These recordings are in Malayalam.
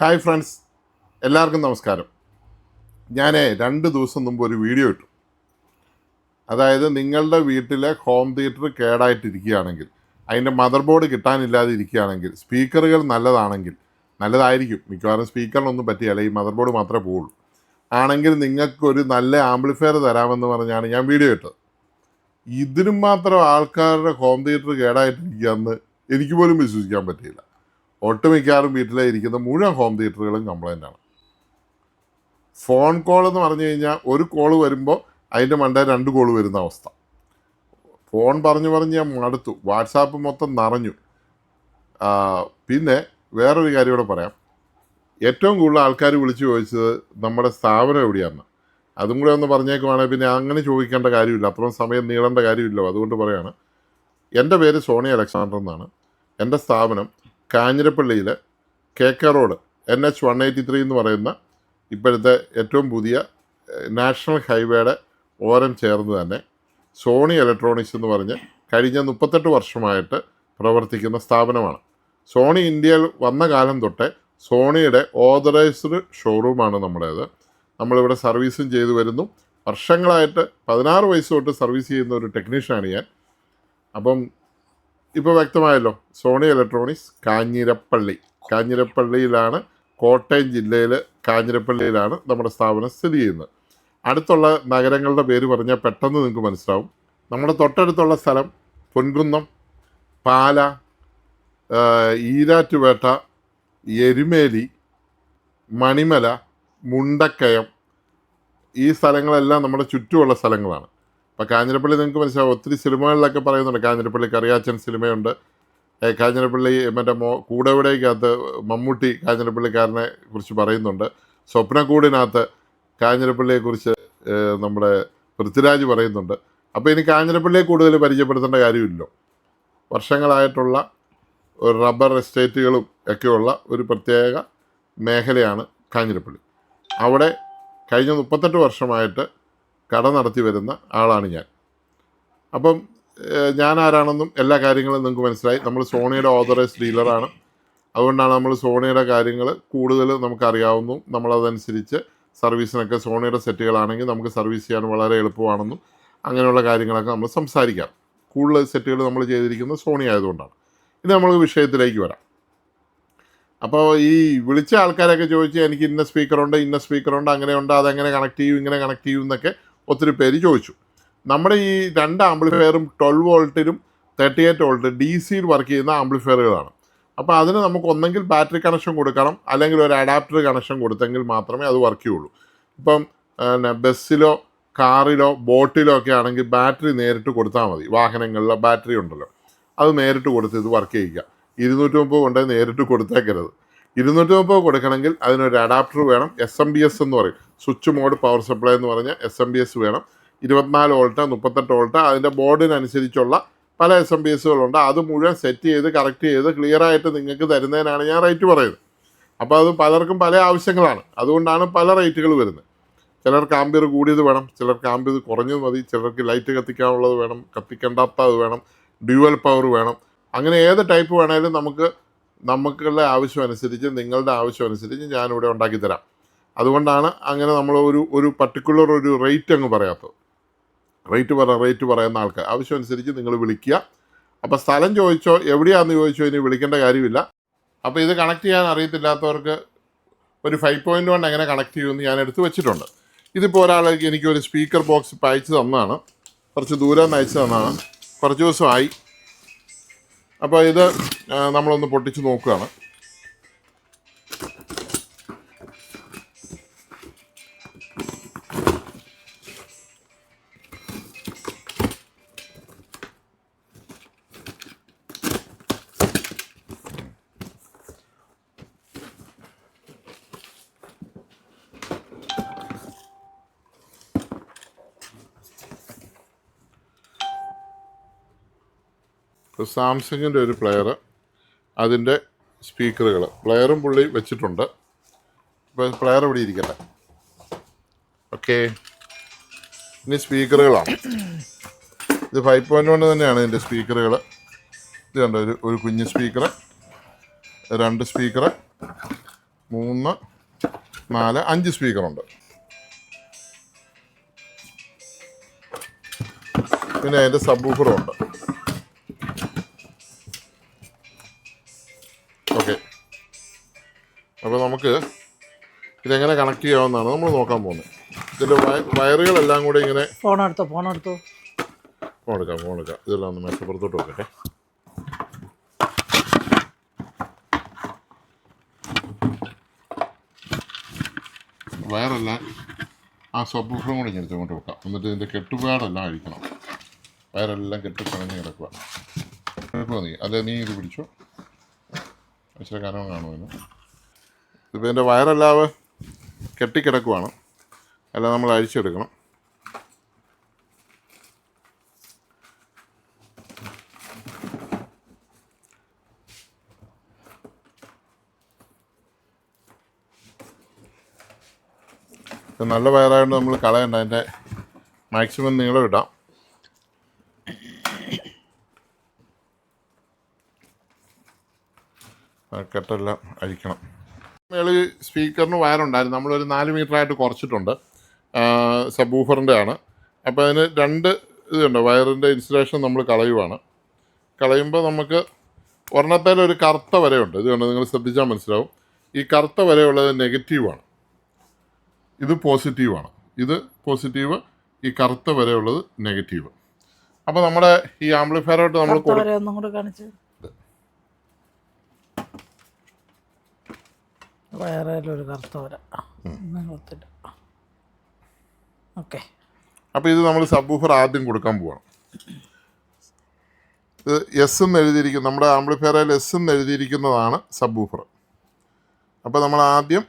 ഹായ് ഫ്രണ്ട്സ്, എല്ലാവർക്കും നമസ്കാരം. ഞാൻ 2 ദിവസം മുമ്പ് ഒരു വീഡിയോ ഇട്ടു. അതായത് നിങ്ങളുടെ വീട്ടിലെ ഹോം തിയേറ്റർ കേടായിട്ടിരിക്കുകയാണെങ്കിൽ, അതിൻ്റെ മദർ ബോർഡ് കിട്ടാനില്ലാതെ ഇരിക്കുകയാണെങ്കിൽ, സ്പീക്കറുകൾ നല്ലതായിരിക്കും, മിക്കവാറും സ്പീക്കറിനൊന്നും പറ്റിയല്ല, ഈ മദർ ബോർഡ് മാത്രമേ പോവുള്ളൂ, ആണെങ്കിൽ നിങ്ങൾക്കൊരു നല്ല ആംപ്ലിഫയർ തരാമെന്ന് പറഞ്ഞാണ് ഞാൻ വീഡിയോ ഇട്ടത്. ഇതിനും മാത്രം ആൾക്കാരുടെ ഹോം തിയേറ്റർ കേടായിട്ടിരിക്കുകയെന്ന് എനിക്ക് പോലും വിശ്വസിക്കാൻ പറ്റിയില്ല. ഒട്ടുമിക്കാറും വീട്ടിലെ ഇരിക്കുന്ന മുഴുവൻ ഹോം തിയേറ്ററുകളും കംപ്ലൈൻ്റ് ആണ്. ഫോൺ കോൾ എന്ന് പറഞ്ഞു കഴിഞ്ഞാൽ ഒരു കോൾ വരുമ്പോൾ അതിൻ്റെ മണ്ടേ 2 കോൾ വരുന്ന അവസ്ഥ. ഫോൺ പറഞ്ഞ് ഞാൻ മടുത്തു. വാട്സാപ്പ് മൊത്തം നിറഞ്ഞു. പിന്നെ വേറൊരു കാര്യം കൂടെ പറയാം. ഏറ്റവും കൂടുതൽ ആൾക്കാർ വിളിച്ച് ചോദിച്ചത് നമ്മുടെ സ്ഥാപനം എവിടെയാണെന്ന്. അതും കൂടെ ഒന്ന് പറഞ്ഞേക്കുവാണെങ്കിൽ പിന്നെ അങ്ങനെ ചോദിക്കേണ്ട കാര്യമില്ല, അത്രയും സമയം നീളേണ്ട കാര്യമില്ല. അതുകൊണ്ട് പറയാണ്, എൻ്റെ പേര് സോണി അലക്സാണ്ടർ എന്നാണ്. എൻ്റെ സ്ഥാപനം കാഞ്ഞിരപ്പള്ളിയിൽ KK റോഡ് NH 183 എന്ന് പറയുന്ന ഇപ്പോഴത്തെ ഏറ്റവും പുതിയ നാഷണൽ ഹൈവേയുടെ ഓരം ചേർന്ന് തന്നെ സോണി ഇലക്ട്രോണിക്സ് എന്ന് പറഞ്ഞ് കഴിഞ്ഞ 38 വർഷമായിട്ട് പ്രവർത്തിക്കുന്ന സ്ഥാപനമാണ്. സോണി ഇന്ത്യയിൽ വന്ന കാലം തൊട്ടേ സോണിയുടെ ഓതറൈസ്ഡ് ഷോറൂമാണ് നമ്മുടേത്. നമ്മളിവിടെ സർവീസും ചെയ്തു വരുന്നു. വർഷങ്ങളായിട്ട് 16 വയസ്സ് തൊട്ട് സർവീസ് ചെയ്യുന്ന ഒരു ടെക്നീഷ്യനാണ് ഞാൻ. അപ്പം ഇപ്പോൾ വ്യക്തമായല്ലോ, സോണി ഇലക്ട്രോണിക്സ് കാഞ്ഞിരപ്പള്ളിയിലാണ്, കോട്ടയം ജില്ലയിൽ കാഞ്ഞിരപ്പള്ളിയിലാണ് നമ്മുടെ സ്ഥാപനം സ്ഥിതി ചെയ്യുന്നത്. അടുത്തുള്ള നഗരങ്ങളുടെ പേര് പറഞ്ഞാൽ പെട്ടെന്ന് നിങ്ങൾക്ക് മനസ്സിലാവും. നമ്മുടെ തൊട്ടടുത്തുള്ള സ്ഥലം പൊൻകുന്നം, പാല, ഈരാറ്റുപേട്ട, എരുമേലി, മണിമല, മുണ്ടക്കയം, ഈ സ്ഥലങ്ങളെല്ലാം നമ്മുടെ ചുറ്റുമുള്ള സ്ഥലങ്ങളാണ്. അപ്പോൾ കാഞ്ഞിരപ്പള്ളി നിങ്ങൾക്ക് മനസ്സിലാവും. ഒത്തിരി സിനിമകളിലൊക്കെ പറയുന്നുണ്ട്, കാഞ്ഞിരപ്പള്ളി കറിയാച്ചൻ സിനിമയുണ്ട്, കാഞ്ഞിരപ്പള്ളി മറ്റേ കൂടെവിടേക്കകത്ത് മമ്മൂട്ടി കാഞ്ഞിരപ്പള്ളിക്കാരനെ കുറിച്ച് പറയുന്നുണ്ട്, സ്വപ്നക്കൂടിനകത്ത് കാഞ്ഞിരപ്പള്ളിയെക്കുറിച്ച് നമ്മുടെ പൃഥ്വിരാജ് പറയുന്നുണ്ട്. അപ്പോൾ ഇനി കാഞ്ഞിരപ്പള്ളിയെ കൂടുതൽ പരിചയപ്പെടുത്തേണ്ട കാര്യമില്ലല്ലോ. വർഷങ്ങളായിട്ടുള്ള റബ്ബർ എസ്റ്റേറ്റുകളും ഒക്കെയുള്ള ഒരു പ്രത്യേക മേഖലയാണ് കാഞ്ഞിരപ്പള്ളി. അവിടെ കഴിഞ്ഞ 38 വർഷമായിട്ട് കട നടത്തി വരുന്ന ആളാണ് ഞാൻ. അപ്പം ഞാൻ ആരാണെന്നും എല്ലാ കാര്യങ്ങളും നിങ്ങൾക്ക് മനസ്സിലായി. നമ്മൾ സോണിയുടെ ഓതറൈസ്ഡ് ഡീലറാണ്. അതുകൊണ്ടാണ് നമ്മൾ സോണിയുടെ കാര്യങ്ങൾ കൂടുതൽ നമുക്കറിയാവുന്നു. നമ്മളതനുസരിച്ച് സർവീസിനൊക്കെ സോണിയുടെ സെറ്റുകളാണെങ്കിൽ നമുക്ക് സർവീസ് ചെയ്യാൻ വളരെ എളുപ്പമാണെന്നും അങ്ങനെയുള്ള കാര്യങ്ങളൊക്കെ നമ്മൾ സംസാരിക്കാം. കൂടുതൽ സെറ്റുകൾ നമ്മൾ ചെയ്തിരിക്കുന്നത് സോണി ആയതുകൊണ്ടാണ്. ഇത് നമ്മൾ വിഷയത്തിലേക്ക് വരാം. അപ്പോൾ ഈ വിളിച്ച ആൾക്കാരൊക്കെ ചോദിച്ച് എനിക്ക് ഇന്ന സ്പീക്കറുണ്ട്, അങ്ങനെയുണ്ട്, അതെങ്ങനെ കണക്ട് ചെയ്യും, ഇങ്ങനെ കണക്ട് ചെയ്യും എന്നൊക്കെ ഒത്തിരി പേര് ചോദിച്ചു. നമ്മുടെ ഈ 2 ആംപ്ലിഫയറും 12 വോൾട്ടിലും 38 വോൾട്ട് DC വർക്ക് ചെയ്യുന്ന ആംപ്ലിഫയറുകളാണ്. അപ്പോൾ അതിന് നമുക്ക് ഒന്നെങ്കിൽ ബാറ്ററി കണക്ഷൻ കൊടുക്കണം, അല്ലെങ്കിൽ ഒരു അഡാപ്റ്റർ കണക്ഷൻ കൊടുത്തെങ്കിൽ മാത്രമേ അത് വർക്ക് ചെയ്യുള്ളൂ. ഇപ്പം ബസ്സിലോ കാറിലോ ബോട്ടിലോ ഒക്കെ ആണെങ്കിൽ ബാറ്ററി നേരിട്ട് കൊടുത്താൽ മതി. വാഹനങ്ങളിലോ ബാറ്ററി ഉണ്ടല്ലോ, അത് നേരിട്ട് കൊടുത്ത് ഇത് വർക്ക് ചെയ്യിക്കുക. 230 കൊണ്ട് നേരിട്ട് കൊടുത്തേക്കരുത്. 230 കൊടുക്കണമെങ്കിൽ അതിനൊരു അഡാപ്റ്റർ വേണം. SMBS എന്ന് പറയും, സ്വിച്ച് മോഡ് പവർ സപ്ലൈ എന്ന് പറഞ്ഞാൽ SMBS വേണം. 24 വോൾട്ട്, 38 വോൾട്ട്, അതിൻ്റെ ബോർഡിനനുസരിച്ചുള്ള പല SMBSകളുണ്ട്. അത് മുഴുവൻ സെറ്റ് ചെയ്ത് കറക്റ്റ് ചെയ്ത് ക്ലിയറായിട്ട് നിങ്ങൾക്ക് തരുന്നതിനാണ് ഞാൻ റേറ്റ് പറയുന്നത്. അപ്പോൾ അത് പലർക്കും പല ആവശ്യങ്ങളാണ്, അതുകൊണ്ടാണ് പല റേറ്റുകൾ വരുന്നത്. ചിലർക്ക് ആംബിയർ കൂടിയത് വേണം, ചിലർക്ക് ആംബിയർ കുറഞ്ഞത് മതി, ചിലർക്ക് ലൈറ്റ് കത്തിക്കാനുള്ളത് വേണം, കത്തിക്കേണ്ടാത്തത് വേണം, ഡ്യുവൽ പവർ വേണം. അങ്ങനെ ഏത് ടൈപ്പ് വേണേലും നമുക്കുള്ള ആവശ്യം അനുസരിച്ച്, നിങ്ങളുടെ ആവശ്യം അനുസരിച്ച് ഞാനിവിടെ ഉണ്ടാക്കി തരാം. അതുകൊണ്ടാണ് അങ്ങനെ നമ്മൾ ഒരു പർട്ടിക്കുലർ ഒരു റേറ്റ് അങ്ങ് പറയാത്തത്. റേറ്റ് പറയുന്ന ആൾക്കാർ ആവശ്യം അനുസരിച്ച് നിങ്ങൾ വിളിക്കുക. അപ്പോൾ സ്ഥലം ചോദിച്ചോ എവിടെയാണെന്ന് ചോദിച്ചോ ഇനി വിളിക്കേണ്ട കാര്യമില്ല. അപ്പോൾ ഇത് കണക്ട് ചെയ്യാൻ അറിയത്തില്ലാത്തവർക്ക് ഒരു 5.1 എങ്ങനെ കണക്ട് ചെയ്യുമെന്ന് ഞാൻ എടുത്ത് വെച്ചിട്ടുണ്ട്. ഇതിപ്പോൾ ഒരാൾക്ക് എനിക്കൊരു സ്പീക്കർ ബോക്സ് ഇപ്പോൾ അയച്ചു തന്നതാണ്, കുറച്ച് ദൂരം നിന്ന് അയച്ചു തന്നതാണ്, കുറച്ച് ദിവസമായി. അപ്പോൾ ഇത് നമ്മളൊന്ന് പൊട്ടിച്ച് നോക്കുകയാണ്. സാംസങ്ങിൻ്റെ ഒരു പ്ലെയർ, അതിൻ്റെ പ്ലെയറും പുള്ളി വെച്ചിട്ടുണ്ട്. ഇപ്പോൾ പ്ലെയർ ഇവിടെ ഇരിക്കട്ടെ. ഓക്കെ, ഇനി സ്പീക്കറുകളാണ്. ഇത് 5.1 തന്നെയാണ് ഇതിൻ്റെ സ്പീക്കറുകൾ. ഇത് കണ്ടോ, ഒരു കുഞ്ഞ് സ്പീക്കർ, 2 സ്പീക്കർ, 3 4 5 സ്പീക്കറുണ്ട്. പിന്നെ അതിൻ്റെ സബ് ഊഫറും ഉണ്ട്. ഓക്കെ, അപ്പോൾ നമുക്ക് ഇതെങ്ങനെ കണക്ട് ചെയ്യാവുന്നതാണ് നമ്മൾ നോക്കാൻ പോകുന്നത്. ഇതിൻ്റെ വയറുകളെല്ലാം കൂടി ഇങ്ങനെ ഫോൺ എടുക്കാം. ഇതെല്ലാം ഒന്ന് മേശപ്പുറത്തോട്ട് വെക്കട്ടെ. വയറെല്ലാം ആ സബ് ഊഫറും കൂടി ഇങ്ങനെ ഇങ്ങോട്ട് വെക്കാം. എന്നിട്ട് ഇതിൻ്റെ കെട്ടുപാടെല്ലാം അഴിക്കണം. വയറെല്ലാം കെട്ടിപ്പണഞ്ഞ് കിടക്കുക. നീ അല്ലെ, നീ ഇത് പിടിച്ചോ, ഇച്ചിരി കനം കാണുമല്ലോ. ഇപ്പോൾ ഇതിൻ്റെ വയറെല്ലാം കെട്ടിക്കിടക്കുവാണ്, എല്ലാം നമ്മൾ അഴിച്ചെടുക്കണം. നല്ല വയറായതുകൊണ്ട് നമ്മൾ കളയണ്ട, അതിൻ്റെ മാക്സിമം നീളം ഇടാം. കെട്ടെല്ലാം അഴിക്കണം. മേളിൽ സ്പീക്കറിന് വയറുണ്ടായിരുന്നു, നമ്മളൊരു 4 മീറ്ററായിട്ട് കുറച്ചിട്ടുണ്ട്. സബ് ഊഫറിൻ്റെ ആണ്. അപ്പോൾ അതിന് 2 ഇതുണ്ട്. വയറിൻ്റെ ഇൻസുലേഷൻ നമ്മൾ കളയുമ്പോൾ നമുക്ക് ഒരെണ്ണത്തേലൊരു കറുത്ത വരയുണ്ട്. ഇത് കണ്ട് നിങ്ങൾ ശ്രദ്ധിച്ചാൽ മനസ്സിലാവും. ഈ കറുത്ത വരയുള്ളത് നെഗറ്റീവാണ്, ഇത് പോസിറ്റീവാണ്. ഇത് പോസിറ്റീവ്, ഈ കറുത്ത വരെയുള്ളത് നെഗറ്റീവ്. അപ്പോൾ നമ്മുടെ ഈ ആംപ്ലിഫയറായിട്ട് നമ്മൾ വയറേലൊരു കറുത്ത വര. ഓക്കെ, അപ്പോൾ ഇത് നമ്മൾ സബ് ഊഫർ ആദ്യം കൊടുക്കാൻ പോവാണ്. ഇത് എസ് എന്ന് എഴുതിയിരിക്കും, നമ്മുടെ ആംപ്ലിഫയറിൽ എസ് എന്ന് എഴുതിയിരിക്കുന്നതാണ് സബ് ഊഫർ. അപ്പോൾ നമ്മൾ ആദ്യം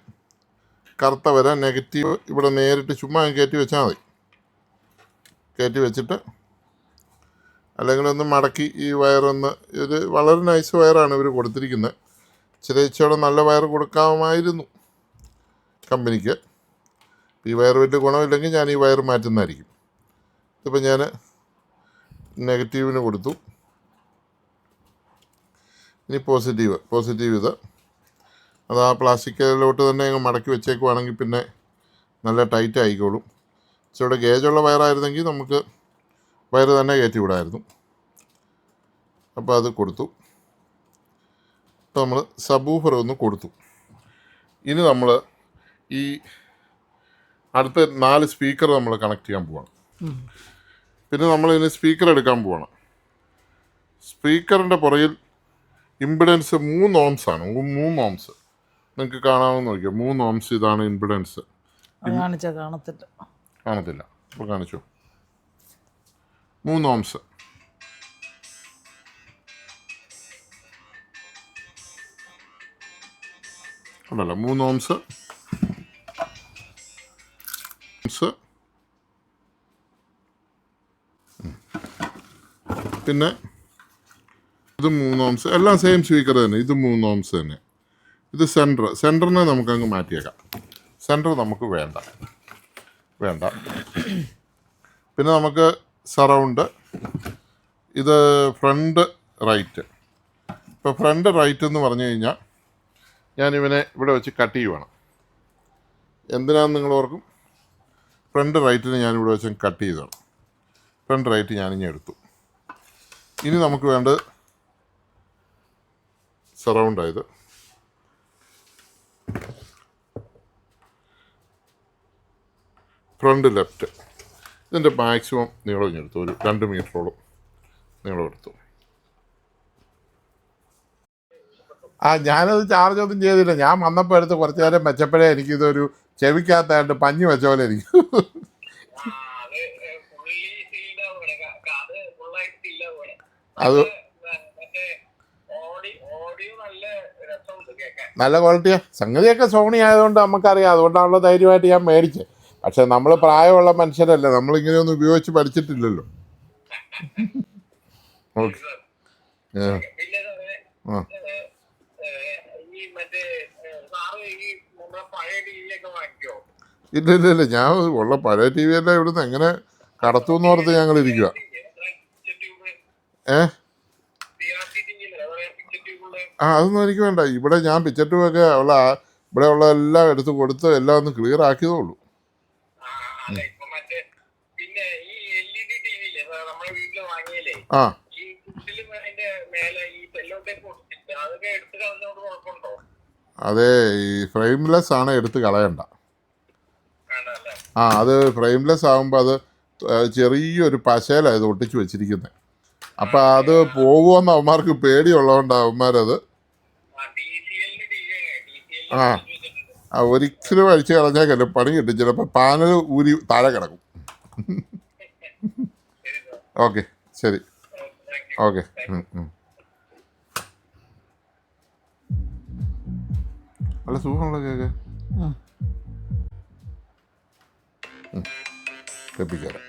കറുത്ത വര നെഗറ്റീവ് ഇവിടെ നേരിട്ട് ചുമ്മാ കയറ്റി വെച്ചാൽ മതി. കയറ്റി വെച്ചിട്ട് അല്ലെങ്കിൽ ഒന്ന് മടക്കി ഈ വയറൊന്ന്, ഇത് വളരെ നൈസ് വയറാണ് ഇവർ കൊടുത്തിരിക്കുന്നത്. ഇച്ചിരി നല്ല വയർ കൊടുക്കാമായിരുന്നു കമ്പനിക്ക്. ഈ വയർ വലിയ ഗുണമില്ലെങ്കിൽ ഞാൻ ഈ വയർ മാറ്റുന്നതായിരിക്കും. ഇതിപ്പോൾ ഞാൻ നെഗറ്റീവിന് കൊടുത്തു. ഇനി പോസിറ്റീവ് ഇത് അത് ആ പ്ലാസ്റ്റിക്കിലോട്ട് തന്നെ അങ്ങ് മടക്കി വെച്ചേക്കുവാണെങ്കിൽ പിന്നെ നല്ല ടൈറ്റ് ആയിക്കോളും. ഇച്ചിരി ഗേജുള്ള വയറായിരുന്നെങ്കിൽ നമുക്ക് വയറ് തന്നെ കയറ്റി വിടായിരുന്നു. അപ്പോൾ അത് കൊടുത്തു. ഇപ്പോൾ നമ്മൾ സബ് ഊഫർ ഒന്ന് കൊടുത്തു. ഇനി നമ്മൾ ഈ അടുത്ത 4 സ്പീക്കർ നമ്മൾ കണക്ട് ചെയ്യാൻ പോവാണ്. പിന്നെ നമ്മൾ ഇതിന് സ്പീക്കർ എടുക്കാൻ പോവാണ്. സ്പീക്കറിൻ്റെ പുറകിൽ ഇമ്പിഡൻസ് 3 ohms ആണ്. 3 ohms നിങ്ങൾക്ക് കാണാമെന്ന് നോക്കിയോ. 3 ohms ഇതാണ് ഇമ്പിഡൻസ്. കാണത്തില്ല, ഇപ്പോൾ കാണിച്ചു. 3 ohms. ഉണ്ടല്ലോ 3 ohms. പിന്നെ ഇത് 3 ohms. എല്ലാം സെയിം സ്പീക്കർ തന്നെ. ഇത് 3 ohms തന്നെ. ഇത് സെൻറ്ററിനെ നമുക്കങ്ങ് മാറ്റിയേക്കാം. സെൻറ്റർ നമുക്ക് വേണ്ട. പിന്നെ നമുക്ക് സറൗണ്ട്, ഇത് ഫ്രണ്ട് റൈറ്റ്. ഇപ്പോൾ ഫ്രണ്ട് റൈറ്റ് എന്ന് പറഞ്ഞു കഴിഞ്ഞാൽ ഞാനിവനെ ഇവിടെ വെച്ച് കട്ട് ചെയ്യുവാണ്. എന്തിനാണെന്ന് നിങ്ങൾ ഓർക്കും. ഫ്രണ്ട് റൈറ്റിന് ഞാനിവിടെ വെച്ച് കട്ട് ചെയ്തതാണ്. ഫ്രണ്ട് റൈറ്റ് ഞാനിങ്ങനെ എടുത്തു. ഇനി നമുക്ക് വേണ്ടത് സറൗണ്ടായത്. Front left. ഇതിൻ്റെ മാക്സിമം നീളം എടുത്തു. ഒരു 2 മീറ്ററോളം നീളം എടുത്തു. ഞാനത് ചാർജ് ഒന്നും ചെയ്തില്ല. ഞാൻ വന്നപ്പോൾ എടുത്ത് കുറച്ച് നേരം വെച്ചപ്പോഴേ എനിക്കിതൊരു ചെവിക്കകത്തായിട്ട് പഞ്ഞി വെച്ച പോലെ ഇരിക്കും. അത് നല്ല ക്വാളിറ്റിയാ. സംഗതിയൊക്കെ സോണി ആയതുകൊണ്ട് നമുക്കറിയാം. അതുകൊണ്ടാണല്ലോ ധൈര്യമായിട്ട് ഞാൻ മേടിച്ചത്. പക്ഷെ നമ്മൾ പ്രായമുള്ള മനുഷ്യരല്ലേ, നമ്മളിങ്ങനെയൊന്നും ഉപയോഗിച്ച് പഠിച്ചിട്ടില്ലല്ലോ. ഓക്കെ. ഇല്ല, ഞാൻ ഉള്ള പഴയ ടി വി എല്ലാം ഇവിടുന്ന് എങ്ങനെ കടത്തുമെന്ന് ഓർത്ത് ഞങ്ങൾ ഇരിക്കുക. അതൊന്നും എനിക്ക് വേണ്ട. ഇവിടെ ഞാൻ പിക്ചർ ട്യൂബൊക്കെ ഉള്ള ഇവിടെ ഉള്ള എല്ലാം എടുത്ത് കൊടുത്ത് എല്ലാം ഒന്ന് ക്ലിയർ ആക്കിയതേ ഉള്ളൂ. ആ അതെ, ഈ ഫ്രെയിംലെസ് ആണ് എടുത്ത് കളയണ്ട. അത് ഫ്രെയിംലെസ് ആകുമ്പോൾ അത് ചെറിയൊരു പശയിലാണ് ഇത് ഒട്ടിച്ച് വെച്ചിരിക്കുന്നത്. അപ്പം അത് പോകുമെന്ന് അവന്മാർക്ക് പേടിയുള്ളതുകൊണ്ട് അവന്മാരത് ഒരിക്കലും അഴിച്ച് കളഞ്ഞേക്കല്ല, പണി കിട്ടും. ചിലപ്പോൾ പാനൽ ഊരി താഴെ കിടക്കും. ഓക്കെ, ശരി, ഓക്കെ. നല്ല സുഖമുള്ള കേക്ക് കെപ്പിക്കരാം.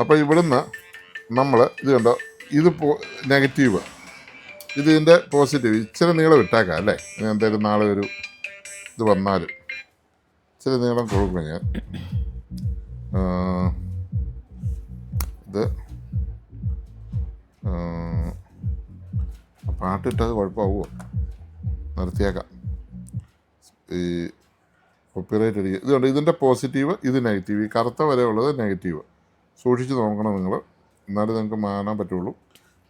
അപ്പോൾ ഇവിടുന്ന് നമ്മൾ ഇത് കണ്ടോ, ഇത് നെഗറ്റീവ്, ഇതിൻ്റെ പോസിറ്റീവ്. ഇച്ചിരി നീളം ഇട്ടേക്കാം അല്ലേ, എന്തായാലും നാളെ ഒരു ഇത് വന്നാലും ഇച്ചിരി നീളം കൊടുക്കും ഞാൻ. ഇത് പാട്ടിട്ടത് കുഴപ്പമാവുമോ? നിർത്തിയേക്കാം. ഈ കോപ്പിറൈറ്റ് അടിക്കുക. ഇതുകൊണ്ട് ഇതിൻ്റെ പോസിറ്റീവ്, ഇത് നെഗറ്റീവ്. ഈ കറുത്ത വരെയുള്ളത് നെഗറ്റീവ്. സൂക്ഷിച്ച് നോക്കണം നിങ്ങൾ, എന്നാലും നിങ്ങൾക്ക് മാറാൻ പറ്റുള്ളൂ.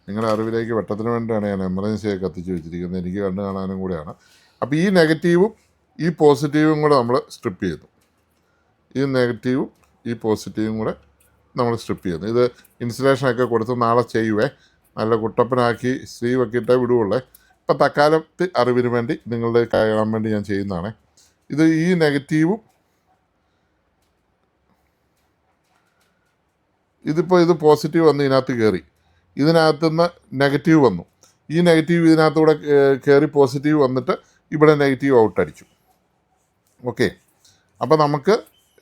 നിങ്ങളുടെ അറിവിലേക്ക് വെട്ടത്തിന് വേണ്ടിയാണ് ഞാൻ എമർജൻസിയായി കത്തിച്ച് വെച്ചിരിക്കുന്നത്, എനിക്ക് കണ്ടു കാണാനും കൂടെയാണ്. അപ്പോൾ ഈ നെഗറ്റീവും ഈ പോസിറ്റീവും കൂടെ നമ്മൾ സ്ട്രിപ്പ് ചെയ്യുന്നു. ഈ നെഗറ്റീവും ഈ പോസിറ്റീവും കൂടെ നമ്മൾ സ്ട്രിപ്പ് ചെയ്യുന്നു. ഇത് ഇൻസുലേഷനൊക്കെ കൊടുത്ത് നാളെ ചെയ്യുവേ. നല്ല കുട്ടപ്പനാക്കി സ്ലീവൊക്കെ ഇട്ടേ വിടുവുള്ളേ. ഇപ്പം തക്കാലത്ത് അറിവിന് വേണ്ടി നിങ്ങളുടെ കാണാൻ വേണ്ടി ഞാൻ ചെയ്യുന്നതാണ്. ഇത് ഈ നെഗറ്റീവും ഇതിപ്പോൾ ഇത് പോസിറ്റീവ് വന്ന് ഇതിനകത്ത് കയറി, ഇതിനകത്തുനിന്ന് നെഗറ്റീവ് വന്നു. ഈ നെഗറ്റീവ് ഇതിനകത്തൂടെ കയറി പോസിറ്റീവ് വന്നിട്ട് ഇവിടെ നെഗറ്റീവ് ഔട്ട് അടിച്ചു. ഓക്കെ, അപ്പോൾ നമുക്ക്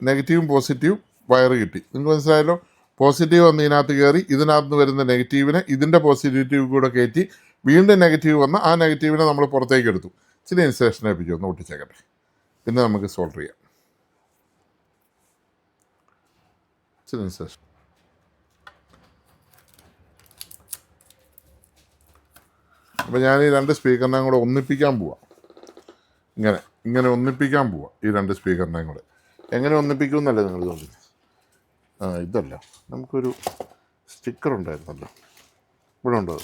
നെഗറ്റീവും പോസിറ്റീവും വയറ് കിട്ടി. നിങ്ങൾക്ക് മനസ്സിലായല്ലോ? പോസിറ്റീവ് വന്ന് ഇതിനകത്ത് കയറി, ഇതിനകത്ത് നിന്ന് വരുന്ന നെഗറ്റീവിനെ ഇതിൻ്റെ പോസിറ്റീവ് കൂടെ കയറ്റി വീണ്ടും നെഗറ്റീവ് വന്ന് ആ നെഗറ്റീവിനെ നമ്മൾ പുറത്തേക്ക് എടുത്തു. ഇച്ചിരി ഇൻസുലേഷൻ ഏൽപ്പിച്ചു ഒന്ന് ഒട്ടിച്ചേക്കട്ടെ, പിന്നെ നമുക്ക് സോൾവ് ചെയ്യാം. ഇച്ചിരി ഇൻസുലേഷൻ. അപ്പോൾ ഞാൻ ഈ രണ്ട് സ്പീക്കറിനെയും കൂടെ ഒന്നിപ്പിക്കാൻ പോവാം. ഇങ്ങനെ ഒന്നിപ്പിക്കാൻ പോവാം ഈ രണ്ട് സ്പീക്കറിനെയും കൂടെ. എങ്ങനെ ഒന്നിപ്പിക്കുമെന്നല്ലേ നിങ്ങൾ തോന്നുന്നത്? ഇതല്ല, നമുക്കൊരു സ്റ്റിക്കർ ഉണ്ടായിരുന്നല്ലോ, ഇവിടെ ഉണ്ടോ?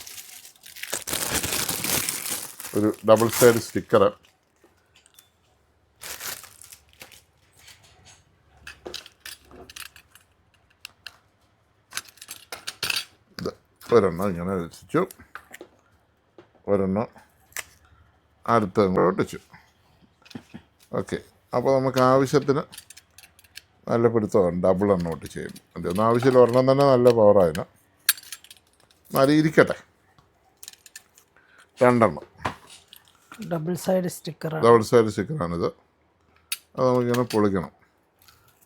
ഒരു ഡബിൾ സൈഡ് സ്റ്റിക്കർ. ഇത് ഒരെണ്ണം ഇങ്ങനെ വെച്ചു, ഒരെണ്ണം അടുത്ത ഒട്ടിച്ചു. ഓക്കെ, അപ്പോൾ നമുക്ക് ആവശ്യത്തിന് നല്ല പിടുത്തമാണ്. ഡബിൾ എണ്ണം ഒട്ടിച്ച് ചെയ്യുമ്പോൾ അതിൻ്റെ ഒന്നും ആവശ്യമില്ല, ഒരെണ്ണം തന്നെ നല്ല പവറായതിന്. നല്ല ഇരിക്കട്ടെ. രണ്ടെണ്ണം ഡബിൾ സൈഡ് സ്റ്റിക്കറാണിത്. അത് നമുക്കിങ്ങനെ പൊളിക്കണം.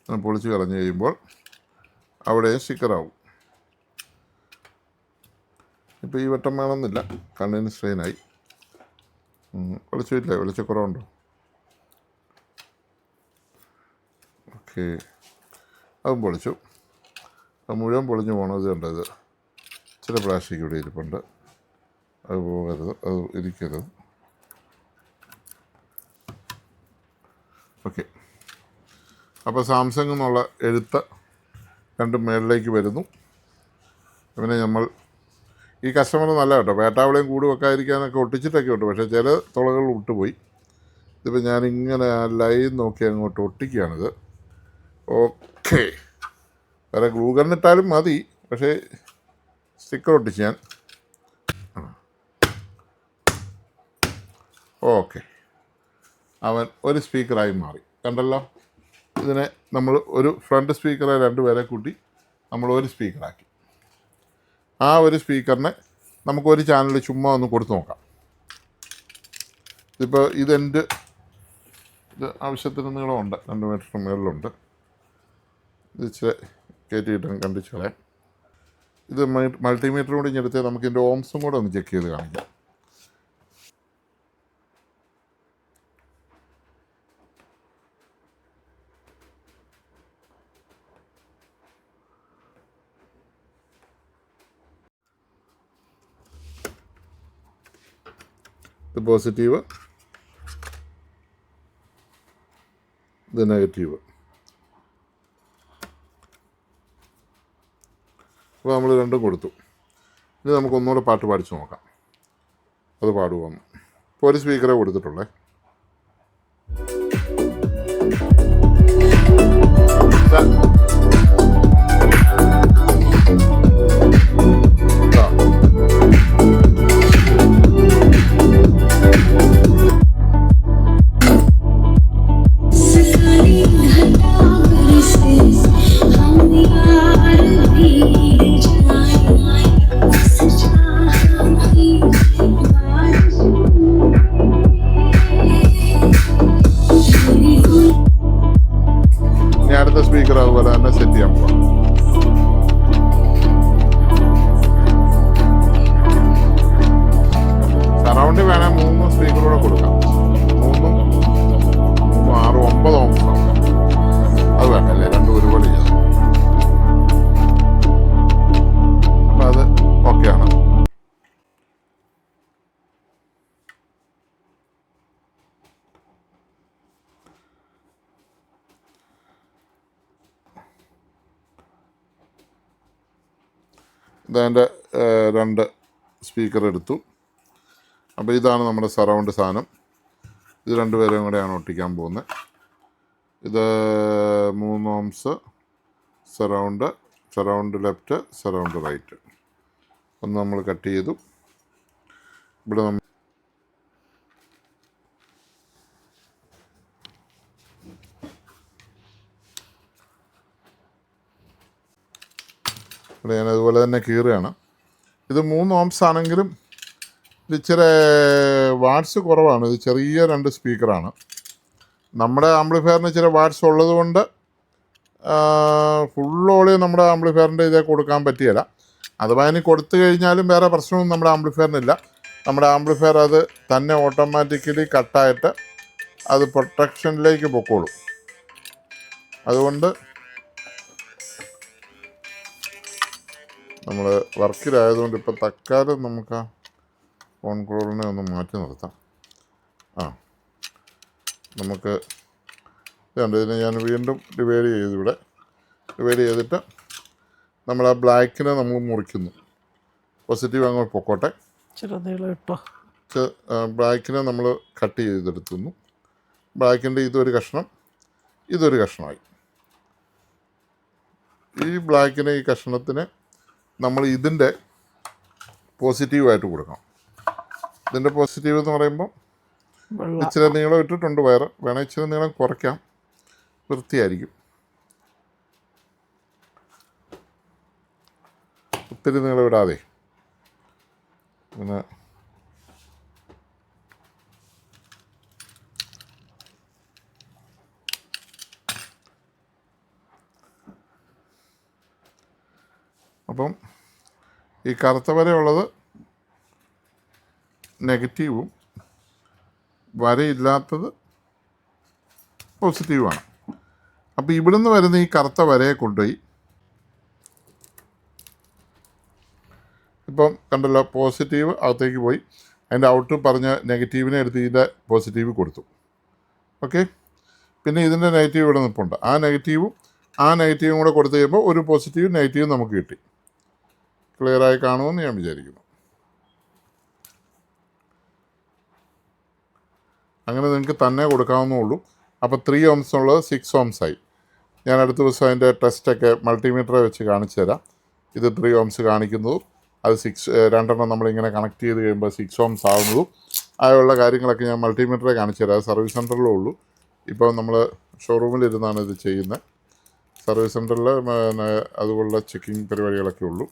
അങ്ങനെ പൊളിച്ച് കളഞ്ഞ് കഴിയുമ്പോൾ അവിടെ സ്റ്റിക്കറാവും. ഇപ്പോൾ ഈ വട്ടം വേണമെന്നില്ല, കണ്ണിന് സ്ട്രെയിനായി. വെളിച്ചമില്ലേ? വെളിച്ചക്കുറവുണ്ടോ? ഓക്കെ, അതും പൊളിച്ചു. അത് മുഴുവൻ പൊളിഞ്ഞ് പോകണത് കണ്ടത്. ചില പ്ലാസ്റ്റിക് ഇവിടെ ഇരിപ്പുണ്ട്, അത് പോകരുത്, അത് ഇരിക്കരുത്. ഓക്കെ, അപ്പോൾ സാംസങ് എന്നുള്ള എഴുത്ത് രണ്ടും മേളിലേക്ക് വരുന്നു. പിന്നെ നമ്മൾ ഈ കസ്റ്റമർ നല്ല കേട്ടോ, വേട്ടാവളയും കൂട് വെക്കാതിരിക്കാനൊക്കെ ഒട്ടിച്ചിട്ടൊക്കെ ഉണ്ട്, പക്ഷേ ചില തുളകൾ വിട്ടുപോയി. ഇതിപ്പോൾ ഞാനിങ്ങനെ ആ ലൈൻ നോക്കി അങ്ങോട്ട് ഒട്ടിക്കുകയാണിത്. ഓക്കെ, വേറെ ഗ്ലൂ ഗണ്ണിട്ടാലും മതി, പക്ഷേ സ്റ്റിക്കർ ഒട്ടിച്ച് ഞാൻ. ഓക്കെ, അവൻ ഒരു സ്പീക്കറായി മാറി, കണ്ടല്ലോ. ഇതിനെ നമ്മൾ ഒരു ഫ്രണ്ട് സ്പീക്കറെ രണ്ടുപേരെ കൂട്ടി നമ്മൾ ഒരു സ്പീക്കറാക്കി. ആ ഒരു സ്പീക്കറിനെ നമുക്കൊരു ചാനൽ ചുമ്മാ ഒന്ന് കൊടുത്തു നോക്കാം. ഇതിപ്പോൾ ഇത് ആവശ്യത്തിന് നീളമുണ്ട്, 2 മീറ്റർ മുകളിലുണ്ട്. ഇത് ഇച്ചിരി കയറ്റിയിട്ട് കണ്ടിച്ച് കളയാം. ഇത് മൾട്ടിമീറ്റർ കൂടി എടുത്ത് നമുക്ക് ഇതിൻ്റെ ഓംസും കൂടെ ഒന്ന് ചെക്ക് ചെയ്ത് കാണിക്കാം. ഇത് പോസിറ്റീവ്, ഇത് നെഗറ്റീവ്. അപ്പോൾ നമ്മൾ രണ്ടും കൊടുത്തു. ഇനി നമുക്ക് ഒന്നുകൂടെ പാട്ട് പാടിച്ച് നോക്കാം അത് പാടുമെന്ന്. ഇപ്പോൾ ഒരു സ്പീക്കറേ കൊടുത്തിട്ടുള്ളേ. ഇനി അടുത്ത സ്പീക്കർ അതുപോലെ തന്നെ സെറ്റ് ചെയ്യാൻ പോവാം. സറൗണ്ട് വേണേൽ 3 സ്പീക്കറൂടെ കൊടുക്കാം. 3 6 9 ഓംസ് ആവും. അത് വേണ്ടല്ലേ, രണ്ടും ഒരുപോലെ ചെയ്യാം. അപ്പം അത് ഓക്കെയാണ്. ഇതതിൻ്റെ 2 സ്പീക്കർ എടുത്തു. അപ്പോൾ ഇതാണ് നമ്മുടെ സറൗണ്ട് സാധനം. ഇത് രണ്ടുപേരെയും കൂടെയാണ് ഒട്ടിക്കാൻ പോകുന്നത്. ഇത് 3 ohms surround left, surround right. ഒന്ന് നമ്മൾ കട്ട് ചെയ്തു. ഇവിടെ നമ്മൾ ഇവിടെ ഞാൻ അതുപോലെ തന്നെ കീറുകയാണ്. ഇത് 3 ഓംസ് ആണെങ്കിലും ഇത് ഇച്ചിരി വാട്ട്സ് കുറവാണ്. ഇത് ചെറിയ 2 സ്പീക്കറാണ്. നമ്മുടെ ആംപ്ലിഫയറിന് ഇച്ചിരി വാട്ട്സ് ഉള്ളത് കൊണ്ട് ഫുൾ വോളിയം നമ്മുടെ ആംപ്ലിഫയറിൻ്റെ ഇതേ കൊടുക്കാൻ പറ്റിയില്ല. അഥവാ ഇനി കൊടുത്തു കഴിഞ്ഞാലും വേറെ പ്രശ്നമൊന്നും നമ്മുടെ ആംപ്ലിഫയറിനില്ല. നമ്മുടെ ആംപ്ലിഫയർ അത് തന്നെ ഓട്ടോമാറ്റിക്കലി കട്ടായിട്ട് അത് പ്രൊട്ടക്ഷനിലേക്ക് പൊക്കോളും. അതുകൊണ്ട് നമ്മൾ വർക്കിലായതുകൊണ്ട് ഇപ്പം തൽക്കാലം നമുക്ക് ആ ഫോൺ കോളിനെ ഒന്ന് മാറ്റി നിർത്താം. നമുക്ക് ഇതുണ്ട്. ഇതിനെ ഞാൻ വീണ്ടും ഡിവൈഡ് ചെയ്തു. ഇവിടെ ഡിവൈഡ് ചെയ്തിട്ട് നമ്മൾ ആ ബ്ലാക്കിനെ നമ്മൾ മുറിക്കുന്നു. പോസിറ്റീവ് അങ്ങോട്ട് പൊക്കോട്ടെ. ബ്ലാക്കിനെ നമ്മൾ കട്ട് ചെയ്തെടുത്തുന്നു. ബ്ലാക്കിൻ്റെ ഇതൊരു കഷ്ണം, ഇതൊരു കഷ്ണമായി. ഈ ബ്ലാക്കിനെ ഈ കഷ്ണത്തിന് നമ്മൾ ഇതിൻ്റെ പോസിറ്റീവായിട്ട് കൊടുക്കണം. ഇതിൻ്റെ പോസിറ്റീവ് എന്ന് പറയുമ്പോൾ ഇച്ചിരി നീളം ഇട്ടിട്ടുണ്ട് വയറ്. വേണമെങ്കിൽ ഇച്ചിരി നീളം കുറയ്ക്കാം, വൃത്തിയായിരിക്കും. ഒത്തിരി നീളം ഇടാതെ. പിന്നെ അപ്പം ഈ കറുത്ത വരയുള്ളത് നെഗറ്റീവും വരയില്ലാത്തത് പോസിറ്റീവാണ്. അപ്പോൾ ഇവിടുന്ന് വരുന്ന ഈ കറുത്ത വരയെ കൊണ്ടുപോയി ഇപ്പം കണ്ടല്ലോ, പോസിറ്റീവ് അകത്തേക്ക് പോയി. അതിൻ്റെ ഔട്ട് പറഞ്ഞ നെഗറ്റീവിനെ എടുത്ത് ഇതിൻ്റെ പോസിറ്റീവ് കൊടുത്തു. ഓക്കെ. പിന്നെ ഇതിൻ്റെ നെഗറ്റീവ് ഇവിടെ നിൽപ്പുണ്ട്. ആ നെഗറ്റീവും കൂടെ കൊടുത്തു കഴിയുമ്പോൾ ഒരു പോസിറ്റീവ് നെഗറ്റീവ് നമുക്ക് കിട്ടി. ക്ലിയറായി കാണുമെന്ന് ഞാൻ വിചാരിക്കുന്നു. അങ്ങനെ നിങ്ങൾക്ക് തന്നെ കൊടുക്കാവുന്നുള്ളൂ. അപ്പോൾ 3 ഓംസ് ഉള്ളത് 6 ഓംസ് ആയി. ഞാൻ അടുത്ത ദിവസം അതിൻ്റെ ടെസ്റ്റൊക്കെ മൾട്ടിമീറ്ററെ വെച്ച് കാണിച്ചു തരാം. ഇത് 3 ഓംസ് കാണിക്കുന്നതും അത് 2 നമ്മളിങ്ങനെ കണക്ട് ചെയ്ത് കഴിയുമ്പോൾ 6 ഓംസ് ആവുന്നതും ആയുള്ള കാര്യങ്ങളൊക്കെ ഞാൻ മൾട്ടിമീറ്ററെ കാണിച്ചു തരാം. അത് സർവീസ് സെൻറ്ററിലേ ഉള്ളൂ. ഇപ്പോൾ നമ്മൾ ഷോറൂമിലിരുന്നാണ് ഇത് ചെയ്യുന്നത്. സർവീസ് സെൻറ്ററിൽ അതുപോലുള്ള ചെക്കിങ് പരിപാടികളൊക്കെ ഉള്ളൂ.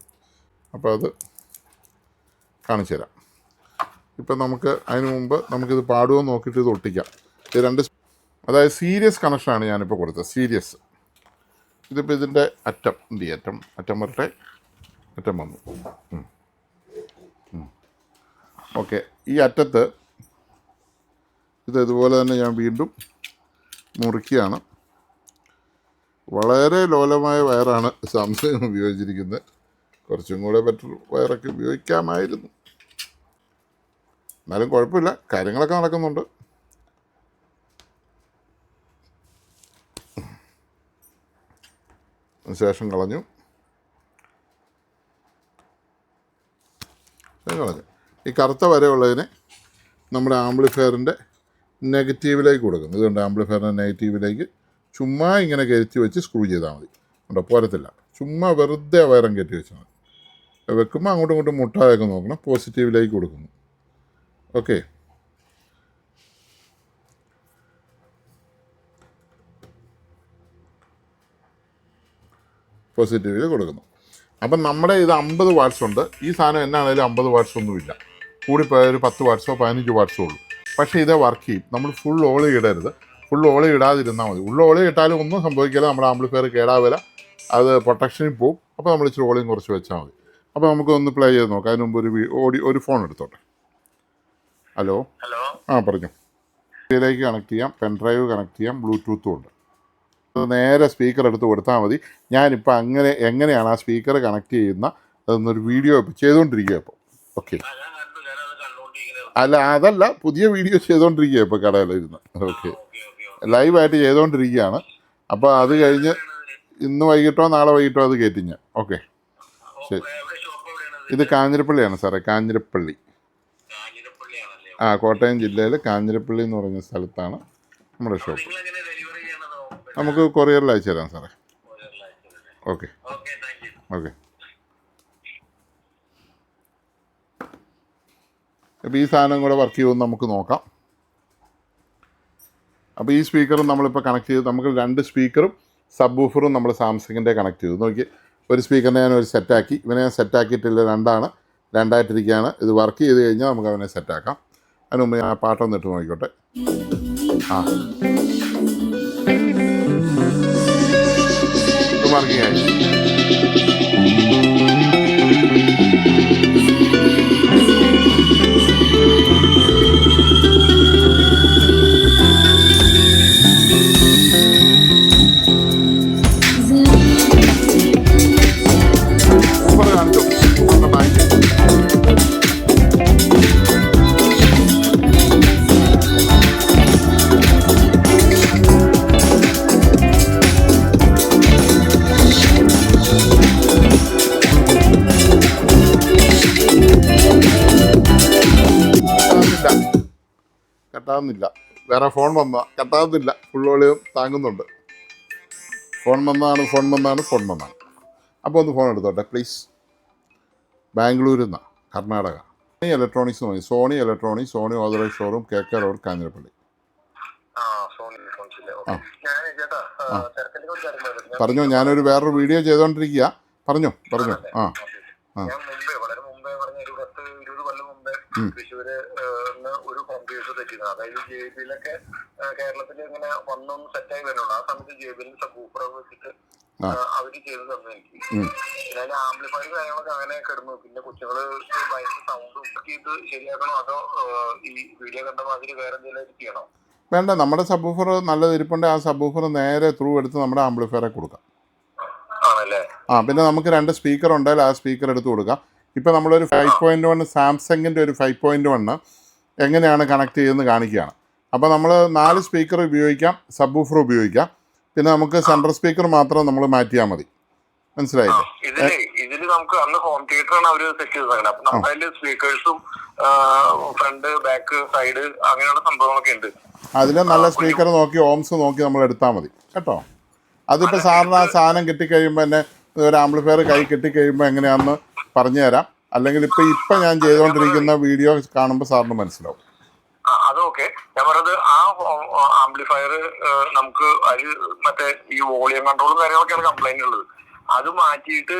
അപ്പോൾ അത് കാണിച്ചു തരാം. ഇപ്പം നമുക്ക് അതിന് മുമ്പ് നമുക്കിത് പാടുമോ നോക്കിയിട്ട് ഇത് ഒട്ടിക്കാം. ഇത് 2 അതായത് സീരിയസ് കണക്ഷനാണ് ഞാനിപ്പോൾ കൊടുത്തത്. സീരിയസ്. ഇതിപ്പോൾ ഇതിൻ്റെ അറ്റം വരട്ടെ. അറ്റം വന്നു. ഓക്കെ. ഈ അറ്റത്ത് ഇത് ഇതുപോലെ തന്നെ ഞാൻ വീണ്ടും മുറിക്കുകയാണ്. വളരെ ലോലമായ വയറാണ് സാംസങ് ഉപയോഗിച്ചിരിക്കുന്നത്. കുറച്ചും കൂടെ ബെറ്റർ വയറൊക്കെ ഉപയോഗിക്കാമായിരുന്നു. എന്നാലും കുഴപ്പമില്ല, കാര്യങ്ങളൊക്കെ നടക്കുന്നുണ്ട്. ശേഷം കളഞ്ഞു. ഈ കറുത്ത വരെയുള്ളതിനെ നമ്മുടെ ആംപ്ലിഫയറിൻ്റെ നെഗറ്റീവിലേക്ക് കൊടുക്കുന്നു. ഇതുകൊണ്ട് ആംപ്ലിഫയറിൻ്റെ നെഗറ്റീവിലേക്ക് ചുമ്മാ ഇങ്ങനെ കയറ്റി വെച്ച് സ്ക്രൂ ചെയ്താൽ മതി. ഉണ്ടോ, പോരത്തില്ല. ചുമ്മാ വെറുതെ വയറും കയറ്റി വെച്ചാൽ മതി. വെക്കുമ്പോൾ അങ്ങോട്ടും ഇങ്ങോട്ടും മുട്ടാതൊക്കെ നോക്കണം. പോസിറ്റീവിലേക്ക് കൊടുക്കുന്നു. ഓക്കെ, പോസിറ്റീവിൽ കൊടുക്കുന്നു. അപ്പം നമ്മുടെ ഇത് 50 വാട്ട്സ് ഉണ്ട്. ഈ സാധനം എന്നാണേലും 50 വാട്ട്സ് ഒന്നുമില്ല. കൂടിപ്പോയ ഒരു 10 വാട്ട്സോ 15 വാട്ട്സോ ഉള്ളൂ. പക്ഷേ ഇതേ വർക്ക് ചെയ്യും. നമ്മൾ ഫുൾ ഓളി ഇടരുത്. ഫുൾ ഓളി ഇടാതിരുന്നാൽ മതി. ഉള്ള ഓളി ഇട്ടാലും ഒന്നും സംഭവിക്കില്ല. നമ്മുടെ ആംപ്ലിഫയർ കേടാവില്ല. അത് പ്രൊട്ടക്ഷനിൽ പോവും. അപ്പോൾ നമ്മൾ ഇച്ചിരി ഓളിയും കുറച്ച് വെച്ചാൽ മതി. അപ്പോൾ നമുക്കൊന്ന് പ്ലേ ചെയ്ത് നോക്കാം. അതിന് മുമ്പ് ഒരു ഫോൺ എടുത്തോട്ടെ. ഹലോ, പറഞ്ഞു. ഇതിലേക്ക് കണക്ട് ചെയ്യാം, പെൻഡ്രൈവ് കണക്ട് ചെയ്യാം, ബ്ലൂടൂത്തും ഉണ്ട്. നേരെ സ്പീക്കർ എടുത്ത് കൊടുത്താൽ മതി. ഞാനിപ്പോൾ എങ്ങനെയാണ് ആ സ്പീക്കർ കണക്ട് ചെയ്യുന്ന അതൊന്നൊരു വീഡിയോ ഇപ്പോൾ ചെയ്തുകൊണ്ടിരിക്കുക. ഇപ്പോൾ ഓക്കെ, അതല്ല, പുതിയ വീഡിയോ ചെയ്തുകൊണ്ടിരിക്കുക ഇപ്പോൾ കടയിലിരുന്ന്. ഓക്കെ, ലൈവായിട്ട് ചെയ്തുകൊണ്ടിരിക്കുകയാണ്. അപ്പോൾ അത് കഴിഞ്ഞ് ഇന്ന് വൈകിട്ടോ നാളെ വൈകിട്ടോ അത് കയറ്റി ഞാൻ. ഓക്കെ, ശരി. ഇത് കാഞ്ഞിരപ്പള്ളിയാണ് സാറേ, കാഞ്ഞിരപ്പള്ളി. കോട്ടയം ജില്ലയിൽ കാഞ്ഞിരപ്പള്ളി എന്ന് പറഞ്ഞ സ്ഥലത്താണ് നമ്മുടെ ഷോപ്പ്. നമുക്ക് കൊറിയറിൽ അയച്ചു തരാം സാറേ. Okay, okay. അപ്പോൾ ഈ സാധനം കൂടെ വർക്ക് ചെയ്യുമെന്ന് നമുക്ക് നോക്കാം. അപ്പോൾ ഈ സ്പീക്കറും നമ്മളിപ്പോൾ കണക്ട് ചെയ്ത്, നമുക്ക് 2 സ്പീക്കറും സബ് വൂഫറും നമ്മൾ സാംസങ്ങിൻ്റെ കണക്ട് ചെയ്തു. നോക്കി, ഒരു സ്പീക്കറിനെ ഞാൻ ഒരു സെറ്റാക്കി. ഇവനെ ഞാൻ സെറ്റാക്കിയിട്ടില്ല, രണ്ടായിട്ടിരിക്കുകയാണ്. ഇത് വർക്ക് ചെയ്ത് കഴിഞ്ഞാൽ നമുക്ക് അവനെ സെറ്റാക്കാം. അതിന് മുമ്പ് ഞാൻ പാട്ടൊന്ന് ഇട്ട് നോക്കിക്കോട്ടെ. ഇത് വർക്കിംഗ് ആയി. കട്ടാകുന്നില്ല. വേറെ ഫോൺ വന്നാൽ കട്ടാകുന്നില്ല. ഫുൾ വോളിയം താങ്ങുന്നുണ്ട്. ഫോൺ വന്നാണ്. അപ്പോൾ ഒന്ന് ഫോൺ എടുത്തോട്ടെ പ്ലീസ്. ബാംഗ്ലൂരിൽ നിന്നാണ്, കർണാടക. ഇലക്ട്രോണിക്സ് മതി. Sony electronics, Sony authorise showroom, KK road, Kanjirappally. പറഞ്ഞോ, ഞാനൊരു വേറൊരു വീഡിയോ ചെയ്തുകൊണ്ടിരിക്കുക. പറഞ്ഞോ. തൃശ്ശൂര് ഒരു ഹോം തിയേറ്റർ തെറ്റിയിരുന്നു. അതായത് JBLൊക്കെ കേരളത്തിൽ ഇങ്ങനെ വന്നൊന്ന് സെറ്റായി വരുന്നുള്ളൂ. ആ സമയത്ത് JBL സബ് വെച്ചിട്ട് അവര് ചെയ്ത് തന്നു എനിക്ക്. പിന്നെ ആംപ്ലിഫയർ കാര്യങ്ങളൊക്കെ അങ്ങനെ കിടന്നു. പിന്നെ കൊച്ചുങ്ങള് ഭയങ്കര സൗണ്ടും ഇത് ശരിയാക്കണോ അതോ ഈ വീഡിയോ കണ്ട മാതിരി വേറെ എന്തെങ്കിലും ചെയ്യണോ? വേണ്ട, നമ്മുടെ സബ് വൂഫർ നല്ലത് ഇരിപ്പുണ്ട്. ആ സബ് വൂഫർ നേരെ ത്രൂ എടുത്ത് നമ്മുടെ ആംപ്ലിഫയറെ കൊടുക്കാം. ആണല്ലേ? പിന്നെ നമുക്ക് 2 സ്പീക്കർ ഉണ്ടെങ്കിൽ ആ സ്പീക്കർ എടുത്ത് കൊടുക്കാം. ഇപ്പോൾ നമ്മളൊരു 5.1 സാംസങ്ങിൻ്റെ ഒരു 5.1 എങ്ങനെയാണ് കണക്ട് ചെയ്തെന്ന് കാണിക്കുകയാണ്. അപ്പോൾ നമ്മൾ 4 സ്പീക്കർ ഉപയോഗിക്കാം, സബ് വൂഫർ ഉപയോഗിക്കാം. പിന്നെ നമുക്ക് സെൻട്രൽ സ്പീക്കർ മാത്രം നമ്മൾ മാറ്റിയാൽ മതി. മനസ്സിലായില്ലേ? ഇതില് നമുക്ക് അന്ന് ഹോം തിയേറ്റർ ആണ് അവര് സെറ്റ് ചെയ്തത്. അപ്പൊ നമ്മുടെ സ്പീക്കേഴ്സും ഫ്രണ്ട് ബാക്ക് സൈഡ് അങ്ങനെയുള്ള സംഭവങ്ങളൊക്കെ ഉണ്ട്. അതിൽ നല്ല സ്പീക്കർ നോക്കി ഓംസ് നോക്കി നമ്മൾ എടുത്താൽ മതി കേട്ടോ. അതിപ്പോൾ സാറിന് ആ സാധനം കിട്ടിക്കഴിയുമ്പോൾ തന്നെ ഒരു ആംപ്ലിഫയർ കൈ കിട്ടിക്കഴിയുമ്പോൾ എങ്ങനെയാണെന്ന് പറഞ്ഞു തരാം. അല്ലെങ്കിൽ ഇപ്പം ഞാൻ ചെയ്തുകൊണ്ടിരിക്കുന്ന വീഡിയോ കാണുമ്പോൾ സാറിന് മനസ്സിലാവും. അതൊക്കെ ഞാൻ പറഞ്ഞത്, ആ ആംപ്ലിഫയർ നമുക്ക് അത് മറ്റേ ഈ വോളിയം കൺട്രോളും കാര്യങ്ങളൊക്കെയാണ് കംപ്ലൈന്റ് ഉള്ളത്. അത് മാറ്റിയിട്ട്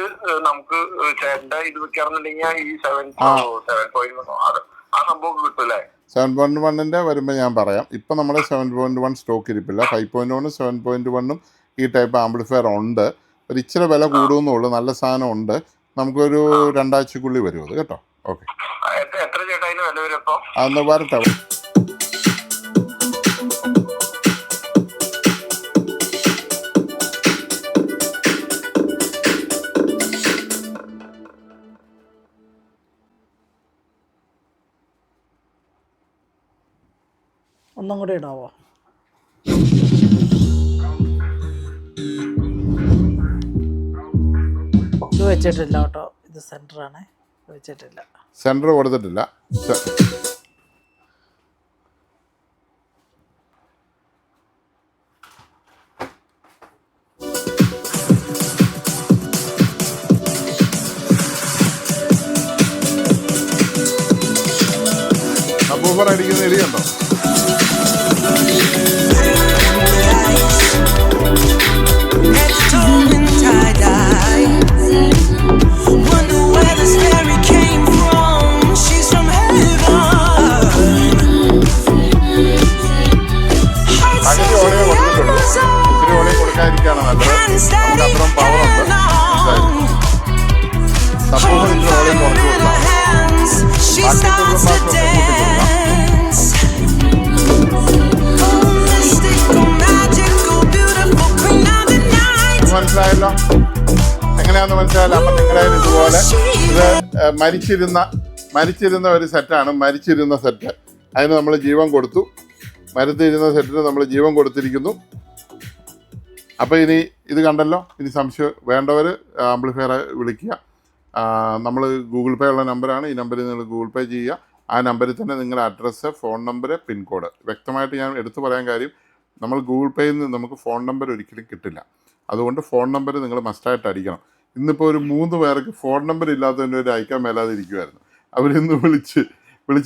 നമുക്ക് ചേട്ടന്റെ ഇത് വെക്കാറുണ്ടെങ്കിൽ ഈ 7.1 ആ സംഭവം കിട്ടൂല്ലേ? 7.1 വരുമ്പോൾ ഞാൻ പറയാം. ഇപ്പം നമ്മുടെ 7.1 സ്റ്റോക്ക് ഇരിപ്പില്ല. 5.1 7.1 ഈ ടൈപ്പ് ആംപ്ലിഫയർ ഉണ്ട്. ഒരു ഇച്ചിരി വില കൂടുമെന്നുള്ളൂ. നല്ല സാധനം ഉണ്ട്. നമുക്കൊരു 2 ആഴ്ചക്കുള്ളിൽ വരും അത് കേട്ടോ. ഓക്കെ, എത്ര ചേട്ടാ അതിന് വില വരും? അപ്പോൾ അന്ന് വരട്ടെ. ഒന്നും കൂടി ഇടാവോ? വെച്ചിട്ടില്ല കേട്ടോ, ഇത് സെൻറ്ററാണ്, വെച്ചിട്ടില്ല. സെൻറ്റർ കൊടുത്തിട്ടില്ല. സബ്വൂഫർ അടിക്കുന്ന എലിയുണ്ടോ? പകുതി ഓളിയെ കൊടുത്തിട്ടുള്ളൂ. ഇത്തിരി ഓളിയെ കൊടുക്കാതിരിക്കുകയാണ് നല്ലത്. നമുക്ക് അത്രയും പവറുണ്ട്. സബ്വൂഫർ ഇത്തിരി ഓളിയെ കുറച്ച് കൊടുക്കാം. ബാക്കി കൊടുക്കും മാത്രം മനസ്സിലായല്ലോ? എങ്ങനെയാണെന്ന് മനസ്സിലായല്ലോ? അപ്പം നിങ്ങളുടെ ഇതുപോലെ ഇത് മരിച്ചിരുന്ന ഒരു സെറ്റാണ്. മരിച്ചിരുന്ന സെറ്റ്, അതിന് നമ്മൾ ജീവൻ കൊടുത്തു. മരിച്ചിരുന്ന സെറ്റിന് നമ്മൾ ജീവൻ കൊടുത്തിരിക്കുന്നു. അപ്പോൾ ഇനി ഇത് കണ്ടല്ലോ. ഇനി സംശയം വേണ്ടവർ ആംപ്ലിഫയർ വിളിക്കുക. നമ്മൾ ഗൂഗിൾ പേ ഉള്ള നമ്പറാണ്. ഈ നമ്പറിൽ നിങ്ങൾ ഗൂഗിൾ പേ ചെയ്യുക. ആ നമ്പറിൽ തന്നെ നിങ്ങളുടെ അഡ്രസ്സ്, ഫോൺ നമ്പർ, പിൻകോഡ് വ്യക്തമായിട്ട് ഞാൻ എടുത്തു പറയാൻ കാര്യം, നമ്മൾ ഗൂഗിൾ പേയിൽ നിന്ന് നമുക്ക് ഫോൺ നമ്പർ ഒരിക്കലും കിട്ടില്ല. അതുകൊണ്ട് ഫോൺ നമ്പർ നിങ്ങൾ മസ്റ്റായിട്ട് അടിക്കണം. ഇന്നിപ്പോൾ ഒരു 3 പേർക്ക് ഫോൺ നമ്പർ ഇല്ലാത്തതിൻ്റെ ഒരു അയക്കാൻ മേലാതെ ഇരിക്കുമായിരുന്നു. അവരിന്ന് വിളിച്ച്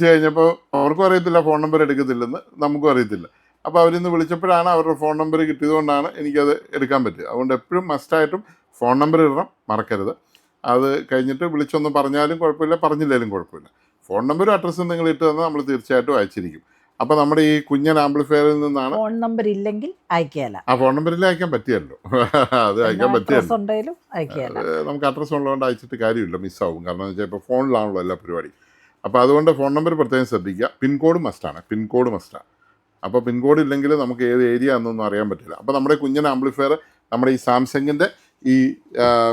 കഴിഞ്ഞപ്പോൾ അവർക്കും അറിയത്തില്ല ഫോൺ നമ്പർ എടുക്കത്തില്ലെന്ന്, നമുക്കും അറിയത്തില്ല. അപ്പോൾ അവരിന്ന് വിളിച്ചപ്പോഴാണ് അവരുടെ ഫോൺ നമ്പർ കിട്ടിയതുകൊണ്ടാണ് എനിക്കത് എടുക്കാൻ പറ്റുക. അതുകൊണ്ട് എപ്പോഴും മസ്റ്റായിട്ടും ഫോൺ നമ്പർ ഇടണം, മറക്കരുത്. അത് കഴിഞ്ഞിട്ട് വിളിച്ചൊന്ന് പറഞ്ഞാലും കുഴപ്പമില്ല, പറഞ്ഞില്ലെങ്കിലും കുഴപ്പമില്ല. ഫോൺ നമ്പറും അഡ്രസ്സും നിങ്ങൾ ഇട്ട് തന്നാൽ നമ്മൾ തീർച്ചയായിട്ടും അയച്ചിരിക്കും. അപ്പോൾ നമ്മുടെ ഈ കുഞ്ഞൻ ആംപ്ലിഫയറിൽ നിന്നാണ്. ഫോൺ നമ്പർ ഇല്ലെങ്കിൽ അയക്കുകയല്ല. ആ ഫോൺ നമ്പറിൽ അയക്കാൻ പറ്റിയല്ലോ. അത് അയക്കാൻ പറ്റിയല്ലോ. നമുക്ക് അഡ്രസ്സ് ഉള്ളതുകൊണ്ട് അയച്ചിട്ട് കാര്യമില്ല, മിസ്സാവും. കാരണം എന്ന് വെച്ചാൽ ഇപ്പോൾ ഫോണിലാണല്ലോ എല്ലാ പരിപാടി. അപ്പോൾ അതുകൊണ്ട് ഫോൺ നമ്പർ പ്രത്യേകം ശ്രദ്ധിക്കുക. പിൻകോഡ് മസ്റ്റാണ്. അപ്പോൾ പിൻകോഡ് ഇല്ലെങ്കിൽ നമുക്ക് ഏത് ഏരിയ എന്നൊന്നും അറിയാൻ പറ്റില്ല. അപ്പോൾ നമ്മുടെ കുഞ്ഞൻ ആംപ്ലിഫയർ നമ്മുടെ ഈ സാംസങ്ങിൻ്റെ ഈ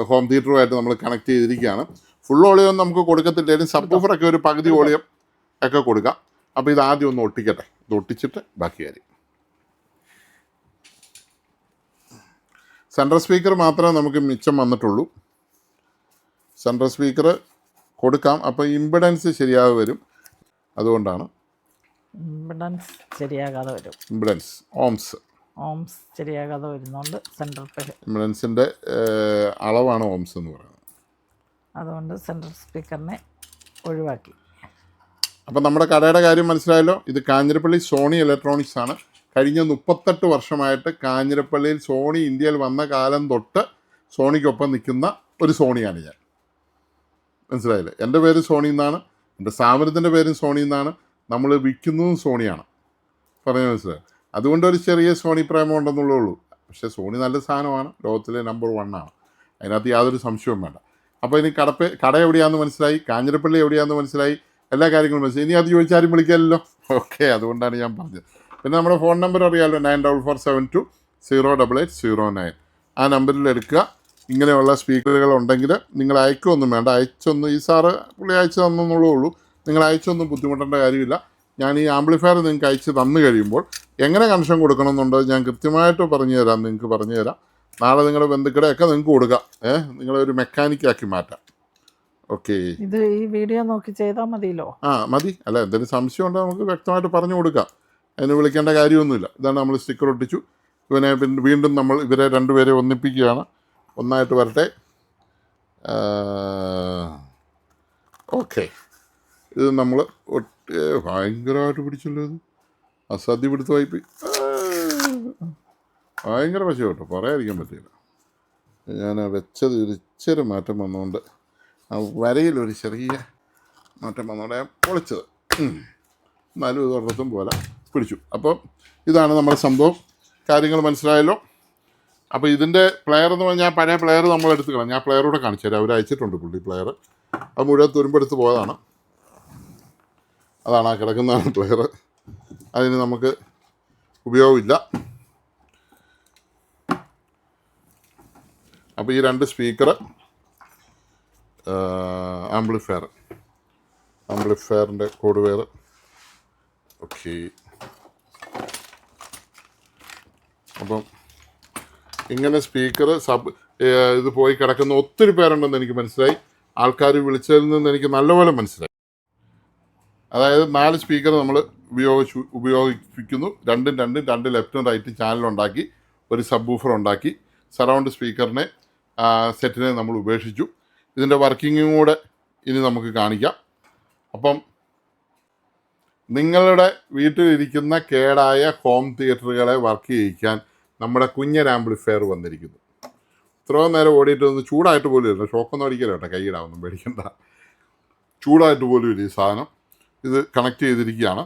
ഹോം തിയേറ്ററുമായിട്ട് നമ്മൾ കണക്ട് ചെയ്തിരിക്കുകയാണ്. ഫുൾ ഓളിയൊന്നും നമുക്ക് കൊടുക്കത്തില്ലെങ്കിലും സബ്വൂഫറൊക്കെ ഒരു പകുതി ഓളിയം ഒക്കെ കൊടുക്കാം. അപ്പോൾ ഇത് ആദ്യം ഒന്ന് ഒട്ടിക്കട്ടെ. ഇത് ഒട്ടിച്ചിട്ട് ബാക്കി കാര്യം. സെൻട്രൽ സ്പീക്കർ മാത്രമേ നമുക്ക് മിച്ചം വന്നിട്ടുള്ളൂ. സെൻട്രൽ സ്പീക്കർ കൊടുക്കാം. അപ്പോൾ ഇമ്പിഡൻസ് ശരിയാതെ വരും. അതുകൊണ്ടാണ് ഇമ്പിഡൻസ് ശരിയാകാതെ വരും. ഇമ്പിഡൻസ് ഓംസ് ശരിയാകാതെ വരുന്നതുകൊണ്ട് സെൻട്രൽ ഇമ്പിഡൻസിൻ്റെ അളവാണ് ഓംസ് എന്ന് പറയുന്നത്. അതുകൊണ്ട് സെൻട്രൽ സ്പീക്കറിനെ ഒഴിവാക്കി. അപ്പം നമ്മുടെ കടയുടെ കാര്യം മനസ്സിലായല്ലോ. ഇത് കാഞ്ഞിരപ്പള്ളി സോണി ഇലക്ട്രോണിക്സ് ആണ്. കഴിഞ്ഞ 38 വർഷമായിട്ട് കാഞ്ഞിരപ്പള്ളിയിൽ സോണി ഇന്ത്യയിൽ വന്ന കാലം തൊട്ട് സോണിക്കൊപ്പം നിൽക്കുന്ന ഒരു സോണിയാണ് ഞാൻ. മനസ്സിലായില്ലേ? എൻ്റെ പേര് സോണി എന്നാണ്, എൻ്റെ സ്ഥാപനത്തിൻ്റെ പേരും സോണി എന്നാണ്, നമ്മൾ വിൽക്കുന്നതും സോണിയാണ്. പറഞ്ഞു മനസ്സിലായി? അതുകൊണ്ട് ഒരു ചെറിയ സോണി പ്രേമം ഉണ്ടെന്നുള്ളേ ഉള്ളൂ. പക്ഷേ സോണി നല്ല സാധനമാണ്, ലോകത്തിലെ നമ്പർ 1 ആണ്. അതിനകത്ത് യാതൊരു സംശയവും വേണ്ട. അപ്പോൾ ഇനി കട എവിടെയാണെന്ന് മനസ്സിലായി, കാഞ്ഞിരപ്പള്ളി എവിടെയാണെന്ന് മനസ്സിലായി, എല്ലാ കാര്യങ്ങളും മനസ്സിലായി. ഇനി അത് ചോദിച്ചാലും വിളിക്കാമല്ലോ. ഓക്കെ, അതുകൊണ്ടാണ് ഞാൻ പറഞ്ഞത്. പിന്നെ നമ്മുടെ ഫോൺ നമ്പർ അറിയാമല്ലോ, 9447208809. ആ നമ്പറിൽ എടുക്കുക. ഇങ്ങനെയുള്ള സ്പീക്കറുകൾ ഉണ്ടെങ്കിൽ നിങ്ങൾ അയക്കുകയൊന്നും വേണ്ട. ഈ സാറ് പുള്ളി അയച്ചു തന്നെന്നുള്ളേ ഉള്ളൂ. നിങ്ങൾ അയച്ചൊന്നും ബുദ്ധിമുട്ടേണ്ട കാര്യമില്ല. ഞാൻ ഈ ആംപ്ലിഫയർ നിങ്ങൾക്ക് അയച്ച് തന്നു കഴിയുമ്പോൾ എങ്ങനെ കണക്ഷൻ കൊടുക്കണമെന്നുണ്ടോ ഞാൻ കൃത്യമായിട്ട് നിങ്ങൾക്ക് പറഞ്ഞു തരാം. നാളെ നിങ്ങളുടെ ബന്ധുക്കളെയൊക്കെ നിങ്ങൾക്ക് കൊടുക്കാം. നിങ്ങളൊരു മെക്കാനിക്കാക്കി മാറ്റാം. ഓക്കെ, ഇത് ഈ വീഡിയോ നോക്കി ചെയ്താൽ മതിയല്ലോ. മതി. അല്ല, എന്തെങ്കിലും സംശയം ഉണ്ടോ നമുക്ക് വ്യക്തമായിട്ട് പറഞ്ഞു കൊടുക്കാം. അതിന് വിളിക്കേണ്ട കാര്യമൊന്നുമില്ല. ഇതാണ് നമ്മൾ സ്റ്റിക്കർ ഒട്ടിച്ചു. ഇവനെ വീണ്ടും നമ്മൾ ഇവരെ രണ്ടുപേരെ ഒന്നിപ്പിക്കുകയാണ്. ഒന്നായിട്ട് വരട്ടെ. ഓക്കെ, ഇത് നമ്മൾ ഭയങ്കരമായിട്ട് പിടിച്ചല്ലോ. ഇത് അസാധ്യ പിടുത്ത് വായ്പ ഭയങ്കര പശ കേട്ടോ, പറയാതിരിക്കാൻ പറ്റില്ല. ഞാൻ വെച്ചത് ഒരു ഇച്ചിരി മാറ്റം വന്നുകൊണ്ട് ആ വരയിലൊരു ചെറിയ മാറ്റം വന്നോടെ പൊളിച്ചത്. എന്നാലും ഇത് ഒരിടത്തും പോലെ പിടിച്ചു. അപ്പോൾ ഇതാണ് നമ്മുടെ സംഭവം. കാര്യങ്ങൾ മനസ്സിലായല്ലോ. അപ്പോൾ ഇതിൻ്റെ പ്ലെയർ എന്ന് പറഞ്ഞാൽ പഴയ പ്ലെയർ നമ്മൾ എടുത്ത് കളഞ്ഞു. ഞാൻ പ്ലെയർ കൂടെ കാണിച്ചു തരാം. അവർ അയച്ചിട്ടുണ്ട് പുള്ളി പ്ലെയർ. അത് മുഴുവൻ തുരുമ്പെടുത്ത് പോയതാണ്. അതാണ് ആ കിടക്കുന്നതാണ് പ്ലെയർ. അതിന് നമുക്ക് ഉപയോഗമില്ല. അപ്പോൾ ഈ 2 സ്പീക്കർ, ആംപ്ലിഫയറിൻ്റെ കോഡ് വെയർ. ഓക്കെ, അപ്പം ഇങ്ങനെ സ്പീക്കർ ഇത് പോയി കിടക്കുന്ന ഒത്തിരി പേരുണ്ടെന്ന് എനിക്ക് മനസ്സിലായി. ആൾക്കാർ വിളിച്ചതിൽ നിന്ന് എനിക്ക് നല്ലപോലെ മനസ്സിലായി. അതായത് 4 സ്പീക്കർ നമ്മൾ ഉപയോഗിപ്പിക്കുന്നു. രണ്ട് ലെഫ്റ്റും റൈറ്റും ചാനലുണ്ടാക്കി, ഒരു സബ് വൂഫർ ഉണ്ടാക്കി, സറൗണ്ട് സ്പീക്കറിനെ സെറ്റിനെ നമ്മൾ ഉപേക്ഷിച്ചു. ഇതിൻ്റെ വർക്കിങ്ങും കൂടെ ഇനി നമുക്ക് കാണിക്കാം. അപ്പം നിങ്ങളുടെ വീട്ടിലിരിക്കുന്ന കേടായ ഹോം തിയേറ്ററുകളെ വർക്ക് ചെയ്യിക്കാൻ നമ്മുടെ കുഞ്ഞൻ ആംപ്ലിഫയർ വന്നിരിക്കുന്നു. ഇത്രയും നേരം ഓടിയിട്ട് ഒന്ന് ചൂടായിട്ട് പോലും ഇല്ല. ഷോക്കൊന്നും അടിക്കില്ല കേട്ടോ, കൈയിടാവൊന്നും പേടിക്കണ്ട. ചൂടായിട്ട് പോലും ഇല്ല ഈ സാധനം. ഇത് കണക്ട് ചെയ്തിരിക്കുകയാണ്.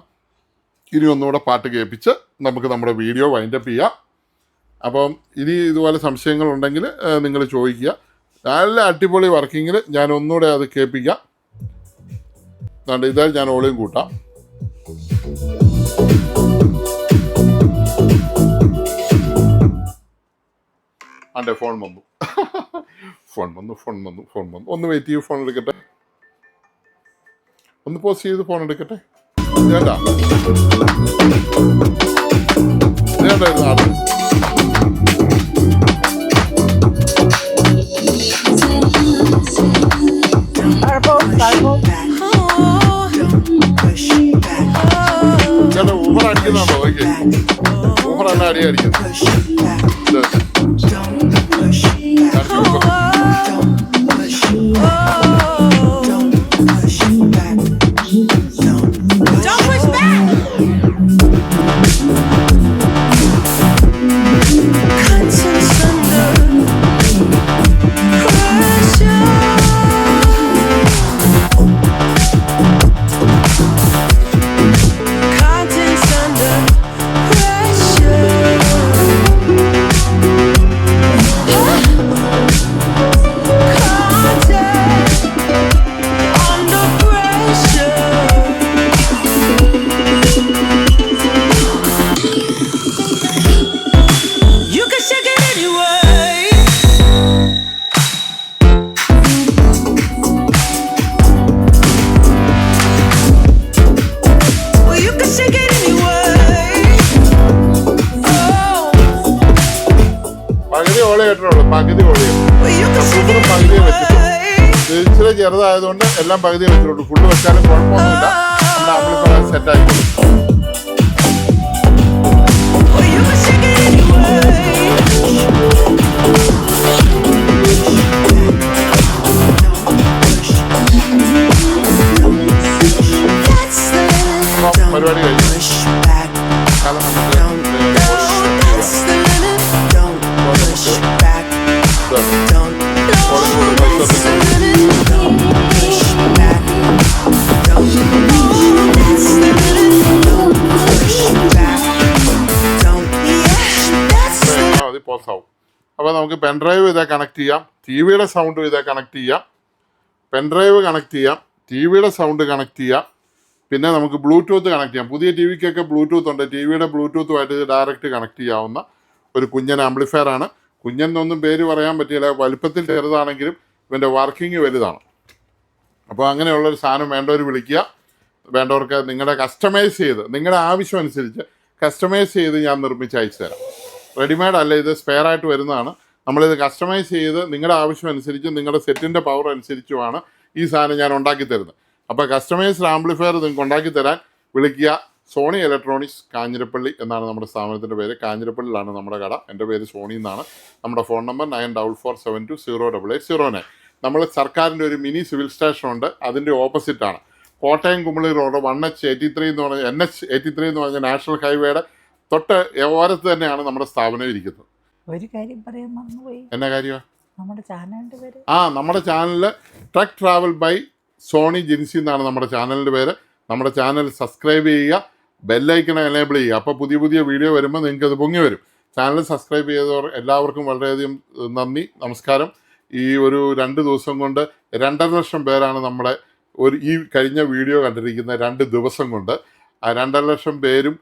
ഇനി ഒന്നുകൂടെ പാട്ട് കേൾപ്പിച്ച് നമുക്ക് നമ്മുടെ വീഡിയോ വൈൻഡപ്പ് ചെയ്യാം. അപ്പം ഇനി ഇതുപോലെ സംശയങ്ങളുണ്ടെങ്കിൽ നിങ്ങൾ ചോദിക്കുക. നല്ല അടിപൊളി വർക്കിങ്ങിൽ ഞാൻ ഒന്നുകൂടെ അത് കേൾപ്പിക്കാം. അതുകൊണ്ട് ഇതാ ഞാൻ ഓളിയും കൂട്ടാം. അതെ, ഫോൺ വന്നു. ഒന്ന് വെയിറ്റ് ചെയ്യൂ, ഫോൺ എടുക്കട്ടെ. ഒന്ന് പോസ്റ്റ് ചെയ്ത് ഫോൺ എടുക്കട്ടെ. വേണ്ട ആള് ചേട്ടാ ഊബർ അടിക്കുന്നുണ്ടോ? ഓക്കെ, ഊബർ അല്ല അടി അടിക്കുന്നു. പകുതി പകുതിയെ വെച്ചിട്ടുള്ളൂ. ഇച്ചിരി ചെറുതായതുകൊണ്ട് എല്ലാം പകുതിയെ വെച്ചിട്ടുള്ളൂ. ഫുള്ള് വെച്ചാലും കുഴപ്പമൊന്നുമില്ല. നമ്മുടെ ആംപ്ലിഫയർ സെറ്റ് ആയിക്കോളും. പരിപാടി കഴിഞ്ഞു. പോസാവും. അപ്പോൾ നമുക്ക് പെൻഡ്രൈവ് ഇതേ കണക്ട് ചെയ്യാം. ടി വിയുടെ സൗണ്ട് ഇതേ കണക്ട് ചെയ്യാം. പെൻഡ്രൈവ് കണക്ട് ചെയ്യാം. ടി വിയുടെ സൗണ്ട് കണക്ട് ചെയ്യാം. പിന്നെ നമുക്ക് ബ്ലൂടൂത്ത് കണക്ട് ചെയ്യാം. പുതിയ ടി വിക്കൊക്കെ ബ്ലൂടൂത്ത് ഉണ്ട്. ടി വിയുടെ ബ്ലൂടൂത്തുമായിട്ട് ഡയറക്റ്റ് കണക്ട് ചെയ്യാവുന്ന ഒരു കുഞ്ഞൻ ആംപ്ലിഫയർ ആണ്. കുഞ്ഞെന്നൊന്നും പേര് പറയാൻ പറ്റില്ല. വലുപ്പത്തിൽ ചെറുതാണെങ്കിലും ഇവൻ്റെ വർക്കിംഗ് വലുതാണ്. അപ്പോൾ അങ്ങനെയുള്ളൊരു സാധനം വേണ്ടവർ വിളിക്കുക. വേണ്ടവർക്ക് നിങ്ങളുടെ കസ്റ്റമൈസ് ചെയ്ത് നിങ്ങളുടെ ആവശ്യം അനുസരിച്ച് കസ്റ്റമൈസ് ചെയ്ത് ഞാൻ നിർമ്മിച്ച് അയച്ചു തരാം. റെഡിമെയ്ഡ് അല്ല, ഇത് സ്പെയർ ആയിട്ട് വരുന്നതാണ്. നമ്മളിത് കസ്റ്റമൈസ് ചെയ്ത് നിങ്ങളുടെ ആവശ്യം അനുസരിച്ച് നിങ്ങളുടെ സെറ്റിൻ്റെ പവർ അനുസരിച്ചുമാണ് ഈ സാധനം ഞാൻ ഉണ്ടാക്കി തരുന്നത്. അപ്പോൾ കസ്റ്റമൈസ്ഡ് ആംപ്ലിഫയർ നിങ്ങൾക്ക് ഉണ്ടാക്കി തരാൻ വിളിക്കുക. സോണി ഇലക്ട്രോണിക്സ് കാഞ്ഞിരപ്പള്ളി എന്നാണ് നമ്മുടെ സ്ഥാപനത്തിൻ്റെ പേര്. കാഞ്ഞിരപ്പള്ളിയിലാണ് നമ്മുടെ കട. എൻ്റെ പേര് സോണി എന്നാണ്. നമ്മുടെ ഫോൺ നമ്പർ 9447208809. നമ്മൾ സർക്കാരിൻ്റെ ഒരു മിനി സിവിൽ സ്റ്റേഷനുണ്ട്, അതിൻ്റെ ഓപ്പോസിറ്റാണ്. കോട്ടയം കുമളി റോഡ് 1H83 എന്ന് പറഞ്ഞ NH83 എന്ന് പറഞ്ഞ നാഷണൽ ഹൈവേയുടെ തൊട്ട് ഓരത്ത് തന്നെയാണ് നമ്മുടെ സ്ഥാപനം ഇരിക്കുന്നത്. ഒരു കാര്യം പറയാൻ മറന്നുപോയി. എന്നാ കാര്യമാണ്? നമ്മുടെ ചാനലിൻ്റെ പേര് നമ്മുടെ ചാനലിൽ truck travel by Soni Jincy എന്നാണ് നമ്മുടെ ചാനലിൻ്റെ പേര്. നമ്മുടെ ചാനൽ സബ്സ്ക്രൈബ് ചെയ്യുക, ബെല്ലൈക്കൺ എനേബിൾ ചെയ്യുക. അപ്പോൾ പുതിയ പുതിയ വീഡിയോ വരുമ്പോൾ നിങ്ങൾക്ക് അത് പൊങ്ങി വരും. ചാനൽ സബ്സ്ക്രൈബ് ചെയ്തവർ എല്ലാവർക്കും വളരെയധികം നന്ദി, നമസ്കാരം. ഈ ഒരു 2 ദിവസം കൊണ്ട് 2.5 ലക്ഷം പേരാണ് നമ്മുടെ ഈ കഴിഞ്ഞ വീഡിയോ കണ്ടിരിക്കുന്ന 2 ദിവസം കൊണ്ട്. ആ 2.5 ലക്ഷം പേരും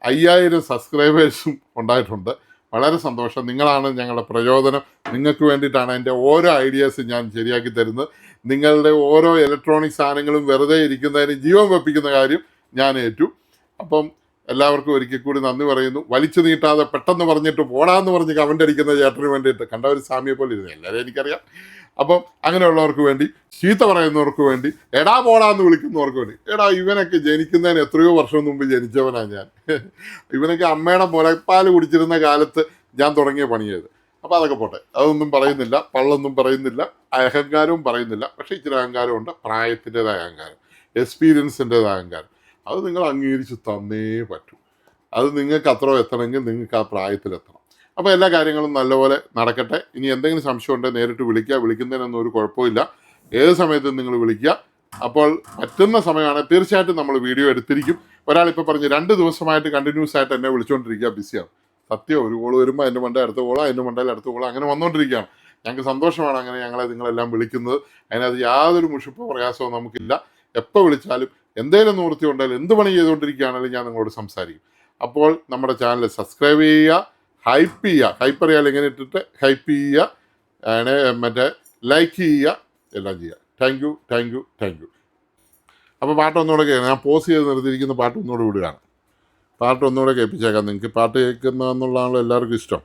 5000 സബ്സ്ക്രൈബേഴ്സും ഉണ്ടായിട്ടുണ്ട്. വളരെ സന്തോഷം. നിങ്ങളാണ് ഞങ്ങളുടെ പ്രചോദനം. നിങ്ങൾക്ക് വേണ്ടിയിട്ടാണ് എൻ്റെ ഓരോ ഐഡിയാസും ഞാൻ ശരിയാക്കി തരുന്നത്. നിങ്ങളുടെ ഓരോ ഇലക്ട്രോണിക് സാധനങ്ങളും വെറുതെ ഇരിക്കുന്നതിന് ജീവൻ വെപ്പിക്കുന്ന കാര്യം ഞാൻ ഏറ്റു. അപ്പം എല്ലാവർക്കും ഒരിക്കൽ കൂടി നന്ദി പറയുന്നു. വലിച്ചു നീട്ടാതെ പെട്ടെന്ന് പറഞ്ഞിട്ട് പോടാന്ന് പറഞ്ഞ് കമൻ്റ് അടിക്കുന്ന ചേട്ടന് വേണ്ടിയിട്ട് കണ്ട ഒരു സാമ്യെ പോലെ ഇരുന്നു, എല്ലാവരും എനിക്കറിയാം. അപ്പം അങ്ങനെയുള്ളവർക്ക് വേണ്ടി, ചീത്ത പറയുന്നവർക്ക് വേണ്ടി, എടാ പോടാന്ന് വിളിക്കുന്നവർക്ക് വേണ്ടി, എടാ ഇവനൊക്കെ ജനിക്കുന്നതിന് എത്രയോ വർഷം മുമ്പ് ജനിച്ചവനാണ് ഞാൻ. ഇവനൊക്കെ അമ്മയുടെ മുലപ്പാൽ കുടിച്ചിരുന്ന കാലത്ത് ഞാൻ തുടങ്ങിയ പണിയത്. അപ്പോൾ അതൊക്കെ പോട്ടെ, അതൊന്നും പറയുന്നില്ല, പള്ളൊന്നും പറയുന്നില്ല, അഹങ്കാരവും പറയുന്നില്ല. പക്ഷേ ഇച്ചിരി അഹങ്കാരമുണ്ട്, പ്രായത്തിൻ്റെതായ അഹങ്കാരം, എക്സ്പീരിയൻസിൻ്റെതായ അഹങ്കാരം. അത് നിങ്ങൾ അംഗീകരിച്ച് തന്നേ പറ്റൂ. അത് നിങ്ങൾക്ക് അത്ര എത്തണമെങ്കിൽ നിങ്ങൾക്ക് ആ പ്രായത്തിലെത്തണം. അപ്പോൾ എല്ലാ കാര്യങ്ങളും നല്ലപോലെ നടക്കട്ടെ. ഇനി എന്തെങ്കിലും സംശയം ഉണ്ടെങ്കിൽ നേരിട്ട് വിളിക്കുക, വിളിക്കുന്നതിനൊന്നും ഒരു കുഴപ്പമില്ല. ഏത് സമയത്തും നിങ്ങൾ വിളിക്കുക. അപ്പോൾ പറ്റുന്ന സമയമാണ് തീർച്ചയായിട്ടും നമ്മൾ വീഡിയോ എടുത്തിരിക്കും. ഒരാളിപ്പോൾ പറഞ്ഞ് 2 ദിവസമായിട്ട് കണ്ടിന്യൂസ് ആയിട്ട് എന്നെ വിളിച്ചുകൊണ്ടിരിക്കുക, ബിസിയാണ്. സത്യം, ഒരു കോള് വരുമ്പോൾ അതിൻ്റെ മണ്ടയിൽ അടുത്ത കോളോ, അതിൻ്റെ മണ്ടയിൽ അടുത്ത കോളോ, അങ്ങനെ വന്നുകൊണ്ടിരിക്കുകയാണ്. ഞങ്ങൾക്ക് സന്തോഷമാണ് അങ്ങനെ ഞങ്ങളെ നിങ്ങളെല്ലാം വിളിക്കുന്നത്. അതിനകത്ത് യാതൊരു മുഷിപ്പോ പ്രയാസമോ നമുക്കില്ല. എപ്പോൾ വിളിച്ചാലും എന്തെങ്കിലും നിവൃത്തി ഉണ്ടെങ്കിൽ എന്ത് പണി ചെയ്തുകൊണ്ടിരിക്കുകയാണെങ്കിലും ഞാൻ നിങ്ങളോട് സംസാരിക്കും. അപ്പോൾ നമ്മുടെ ചാനൽ സബ്സ്ക്രൈബ് ചെയ്യുക, ഹൈപ്പ് ചെയ്യുക, ഹൈപ്പ് അറിയാൽ എങ്ങനെ ഇട്ടിട്ട് ഹൈപ്പ് ചെയ്യുക, മറ്റേ ലൈക്ക് ചെയ്യുക, എല്ലാം ചെയ്യുക. Thank you, thank you, thank you. അപ്പോൾ പാട്ട് ഒന്നുകൂടെ ഞാൻ പോസ് ചെയ്ത് നിർത്തിയിരിക്കുന്ന പാട്ട് ഒന്നുകൂടെ വിടുകയാണ്. പാട്ട് ഒന്നുകൂടെ കേൾപ്പിച്ചേക്കാം. നിങ്ങൾക്ക് പാട്ട് കേൾക്കുന്നതെന്നുള്ളതാണല്ലോ എല്ലാവർക്കും ഇഷ്ടം.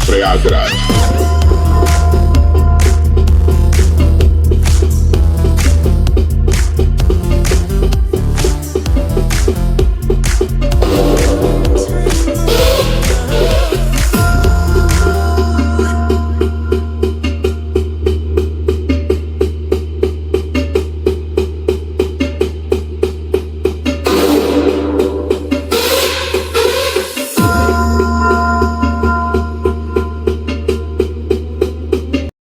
प्रयागराज।